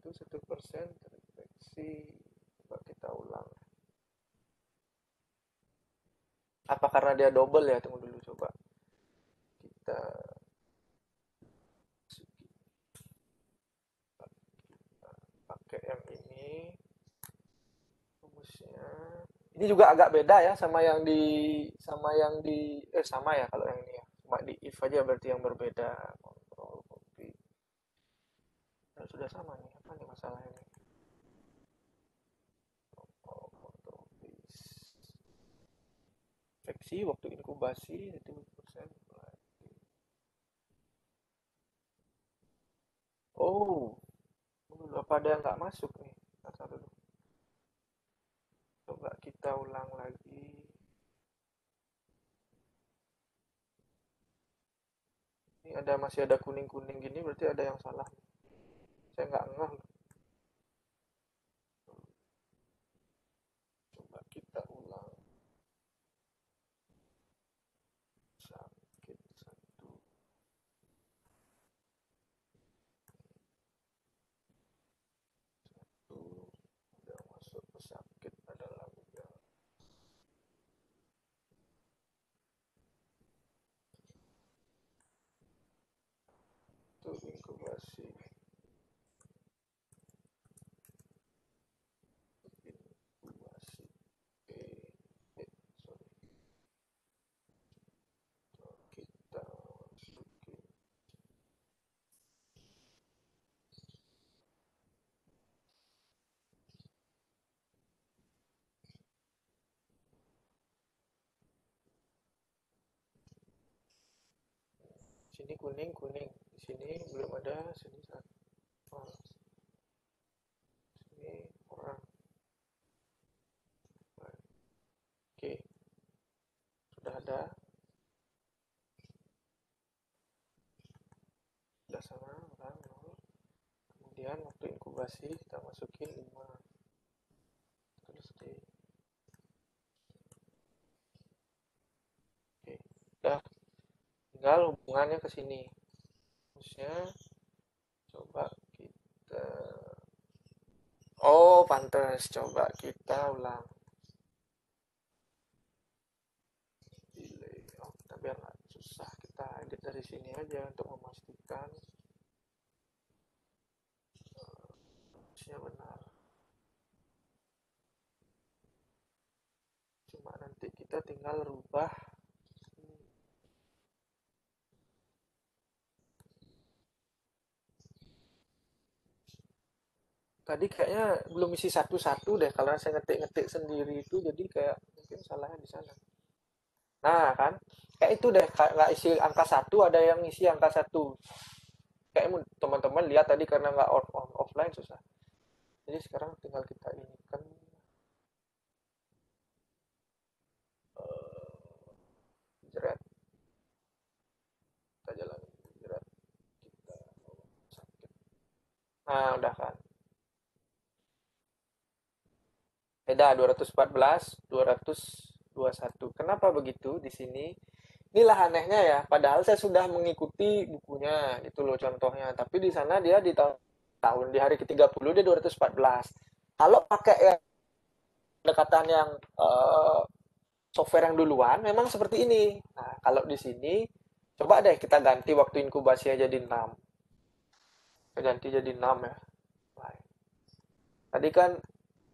1% terinfeksi. Coba kita ulang. Apa karena dia double ya? Tunggu dulu coba. Kita pakai yang ini. Rumusnya. Ini juga agak beda ya sama yang di sama ya kalau yang ini ya. Cuma di if aja berarti yang berbeda. Kontrol copy. Nah, sudah sama nih. Apa nih masalahnya nih? Infeksi waktu inkubasi 1%. Oh, apa ada yang nggak masuk nih? Kata dulu. Coba kita ulang lagi. Ini ada masih ada kuning-kuning gini berarti ada yang salah. Saya nggak ngeh. Coba kita ulang. Sakit satu. Satu. Udah masuk ke sakit adalah udah. Itu inkubasi. Inkubasi. Sorry. Kita masukin. Sini kuning, kuning. Di sini belum ada, sini satu. Oh, sini orang. Oke, sudah ada. Sudah sama orang. Kemudian waktu inkubasi kita masukin 5. Terus di. Oke, udah. Tinggal hubungannya ke sini. Terusnya coba kita. Oh, pantas. Coba kita ulang. Delay. Oh, kita biar nggak susah, kita edit dari sini aja untuk memastikan harusnya benar. Cuma nanti kita tinggal rubah. Tadi kayaknya belum isi satu-satu deh kalau saya ngetik-ngetik sendiri itu, jadi kayak mungkin salahnya di sana. Nah kan, kayak itu deh, nggak isi angka satu, ada yang isi angka satu. Kayak teman-teman lihat tadi karena nggak offline susah. Jadi sekarang tinggal kita ini kan jerat, kita jalan jerat kita sakit. Nah udah kan. Beda 214, 221. Kenapa begitu di sini? Inilah anehnya ya. Padahal saya sudah mengikuti bukunya, itu loh contohnya. Tapi di sana dia di tahun di hari ke-30 dia 214. Kalau pakai ya pendekatan yang software yang duluan memang seperti ini. Nah, kalau di sini coba deh kita ganti waktu inkubasinya jadi 6. Kita ganti jadi 6 ya. Baik. Tadi kan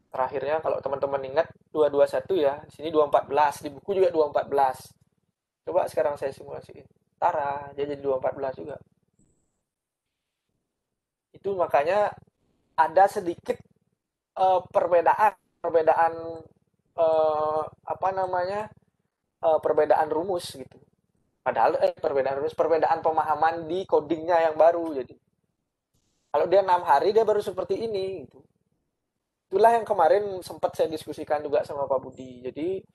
terakhirnya kalau teman-teman ingat 221 ya, di sini 214, di buku juga 214. Coba sekarang saya simulasiin. Tara, dia jadi 214 juga. Itu makanya ada sedikit perbedaan apa namanya? Perbedaan rumus gitu. Padahal perbedaan pemahaman di codingnya yang baru. Jadi kalau dia 6 hari dia baru seperti ini gitu. Itulah yang kemarin sempat saya diskusikan juga sama Pak Budi. Jadi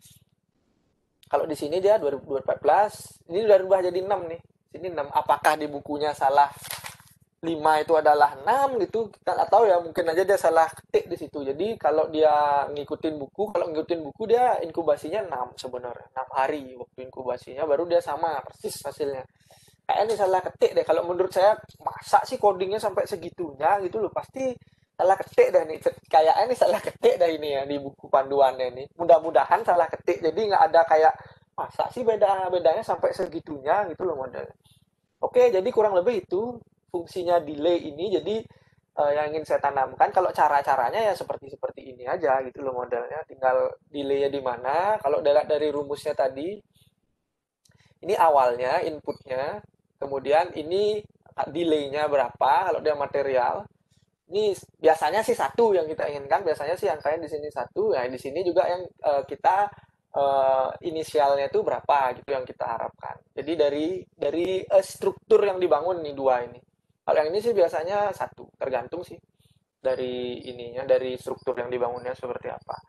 kalau di sini dia 2014, ini udah berubah jadi 6 nih. Sini 6. Apakah di bukunya salah 5 itu adalah 6 gitu? Kita nggak tahu ya, mungkin aja dia salah ketik di situ. Jadi kalau dia ngikutin buku, kalau ngikutin buku dia inkubasinya 6 sebenarnya. 6 hari waktu inkubasinya baru dia sama persis hasilnya. Kayaknya ini salah ketik deh. Kalau menurut saya, masa sih codingnya sampai segitunya gitu loh. Pasti salah ketik dah nih. Kayaknya ini salah ketik dah ini ya di buku panduannya ini. Mudah-mudahan salah ketik. Jadi nggak ada kayak masa sih bedanya sampai segitunya gitu loh modelnya. Oke, jadi kurang lebih itu fungsinya delay ini. Jadi yang ingin saya tanamkan kalau cara-caranya ya seperti ini aja gitu loh modelnya. Tinggal delaynya di mana. Kalau dari rumusnya tadi, ini awalnya inputnya, kemudian ini delaynya berapa kalau dia material. Ini biasanya sih satu yang kita inginkan, biasanya sih angkanya di sini satu. Nah di sini juga yang kita inisialnya itu berapa gitu yang kita harapkan. Jadi dari struktur yang dibangun nih dua ini. Kalau yang ini sih biasanya satu, tergantung sih dari ininya, dari struktur yang dibangunnya seperti apa.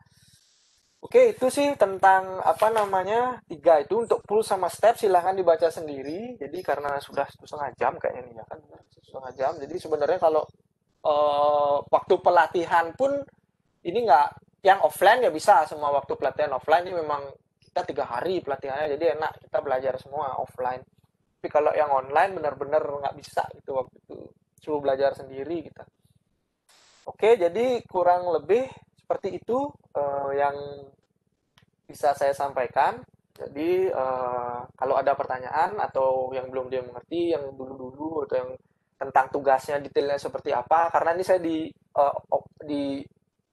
Oke, itu sih tentang apa namanya 3 itu. Untuk full sama step silahkan dibaca sendiri. Jadi karena sudah 1,5 jam kayaknya nih ya kan, 1,5 jam. Jadi sebenarnya kalau waktu pelatihan pun ini nggak, yang offline ya bisa semua waktu pelatihan offline ini memang kita 3 hari pelatihannya, jadi enak kita belajar semua offline. Tapi kalau yang online benar-benar nggak bisa gitu waktu itu, coba belajar sendiri kita. Oke, jadi kurang lebih seperti itu yang bisa saya sampaikan. Jadi kalau ada pertanyaan atau yang belum dia mengerti, yang dulu-dulu atau yang tentang tugasnya detailnya seperti apa, karena ini saya di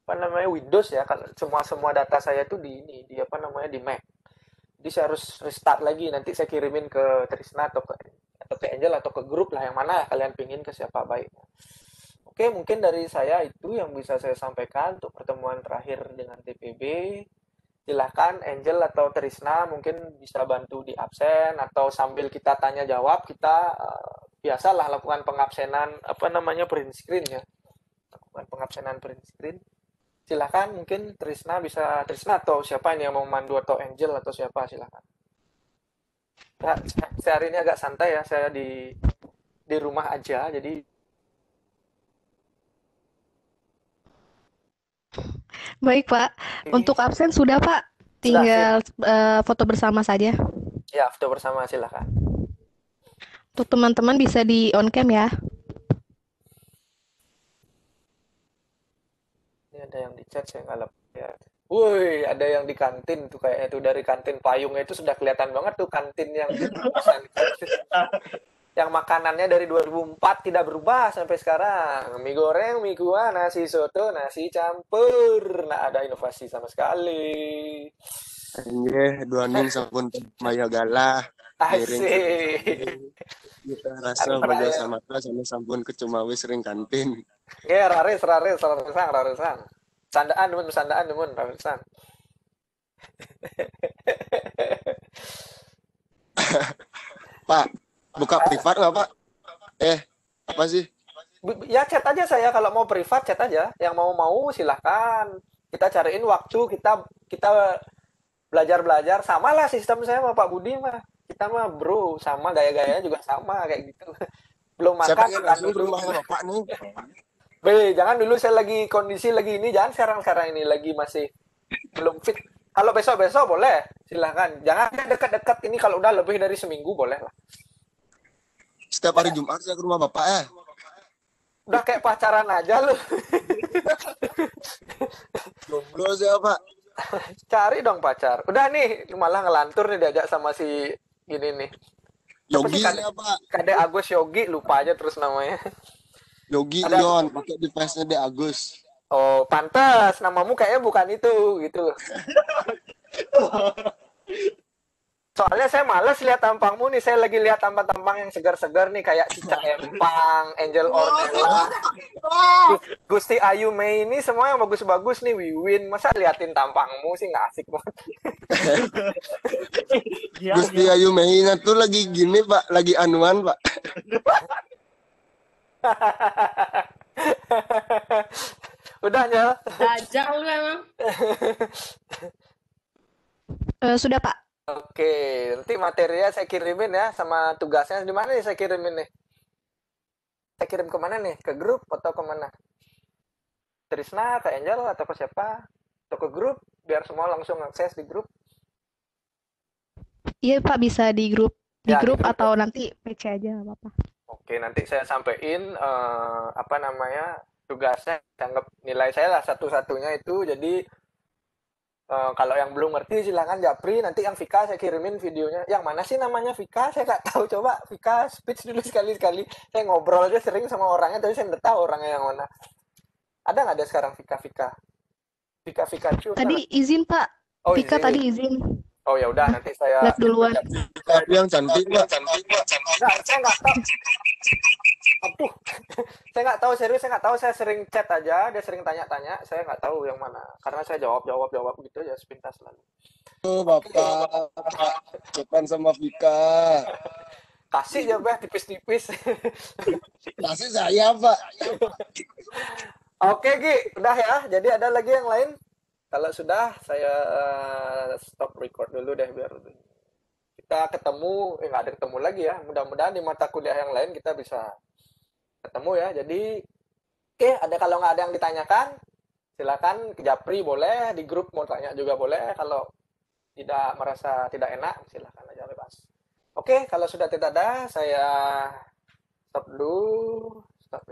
apa namanya Windows ya, kalau semua data saya itu di apa namanya di Mac. Jadi saya harus restart lagi, nanti saya kirimin ke Trisna atau ke Angel atau ke grup lah, yang mana kalian pingin ke siapa baiknya. Oke, mungkin dari saya itu yang bisa saya sampaikan untuk pertemuan terakhir dengan TPB. Silahkan Angel atau Trisna mungkin bisa bantu di absen atau sambil kita tanya jawab kita biasalah lakukan pengabsenan apa namanya print screen ya. Lakukan pengabsenan print screen. Silahkan mungkin Trisna atau siapa ini yang mau mandu atau Angel atau siapa silahkan. Ya, saya hari ini agak santai ya, saya di rumah aja jadi Baik, Pak. Untuk absen sudah, Pak. sudah sih. Tinggal foto bersama saja. Ya, foto bersama silahkan. Untuk teman-teman bisa di on cam ya. Ini ada yang di chat saya nggak lihat. Woi, ada yang di kantin tuh kayaknya tuh dari kantin payungnya itu sudah kelihatan banget tuh kantin yang yang makanannya dari 2004 tidak berubah sampai sekarang. Mie goreng, mie kuah, nasi soto, nasi campur. Nah, ada inovasi sama sekali. Anjir, duaning sampun maya galah. Asik. Kita rasa baja sama sampun kecumawis sering kantin. Ya, rarisang. Sandaan demun, rarisang. Pak, buka privat nggak Pak? Apa sih? Ya chat aja saya kalau mau privat chat aja. Yang mau silahkan. Kita cariin waktu kita belajar sama lah sistem saya sama Pak Budi mah. Kita mah bro sama gaya-gayanya juga sama kayak gitu. Belum Saya makan pengen langsung ke rumahnya Bapak nih. jangan dulu saya lagi kondisi lagi ini, jangan sekarang ini lagi masih belum fit. Kalau besok boleh, silahkan. Jangan dekat-dekat ini kalau udah lebih dari seminggu boleh lah. Setiap hari Jumat saya ke rumah Bapak ya. Udah kayak pacaran aja lu. Jomblo saya Pak. Cari dong pacar. Udah nih, malah ngelantur nih diajak sama si gini nih. Yogi saya Pak. Kadek Agus Yogi, lupa aja terus namanya. Yogi Ion, pakai device-nya De Agus. Oh, pantas. Namamu kayaknya bukan itu, gitu. Soalnya saya males lihat tampangmu nih. Saya lagi lihat tampang-tampang yang segar-segar nih. Kayak Cica Empang, Angel Ornella, Gusti Ayu Mei ini semua yang bagus-bagus nih. Wiwin. Masa liatin tampangmu sih nggak asik banget. Gusti Ayu Mei tuh lagi gini Pak. Lagi anuan Pak. Udah Nyel. Dajal lu emang. Sudah, Pak. Oke, nanti materinya saya kirimin ya sama tugasnya di mana nih saya kirimin nih? Saya kirim kemana nih? Ke grup atau kemana? Trisna, ke Angel atau ke siapa? Atau ke grup biar semua langsung akses di grup? Iya, Pak, bisa di grup Ya, di grup grup. atau nanti PC aja nggak apa-apa. Oke, nanti saya sampaikan apa namanya tugasnya. Anggap nilai saya lah satu-satunya itu. Jadi kalau yang belum ngerti silahkan japri. Nanti yang Vika saya kirimin videonya. Yang mana sih namanya Vika? Saya nggak tahu. Coba Vika speech dulu sekali-sekali. Saya ngobrol aja sering sama orangnya, tapi saya nggak tahu orangnya yang mana. Ada nggak ada sekarang Vika? Vika Chu. Tadi izin, Pak. Oh, Vika izin. tadi izin. Oh ya udah nanti saya Live duluan. Tapi yang cantik Pak. Nggak, saya nggak tahu. Aduh, saya nggak tahu serius, saya nggak tahu. Saya sering chat aja, dia sering tanya-tanya, saya nggak tahu yang mana. Karena saya jawab gitu ya sepintas lalu. Bapak, cepan sama Vika. Kasih ya bah tipis-tipis. Kasih saya Pak. Oke Gi, udah ya. Jadi ada lagi yang lain? Kalau sudah, saya stop record dulu deh biar kita ketemu. Nggak ada ketemu lagi ya. Mudah-mudahan di mata kuliah yang lain kita bisa ketemu ya. Jadi oke, kalau nggak ada yang ditanyakan, silakan ke Japri boleh, di grup mau tanya juga boleh. Kalau tidak merasa tidak enak, silakan aja bebas. Oke, kalau sudah tidak ada, saya stop dulu. Stop.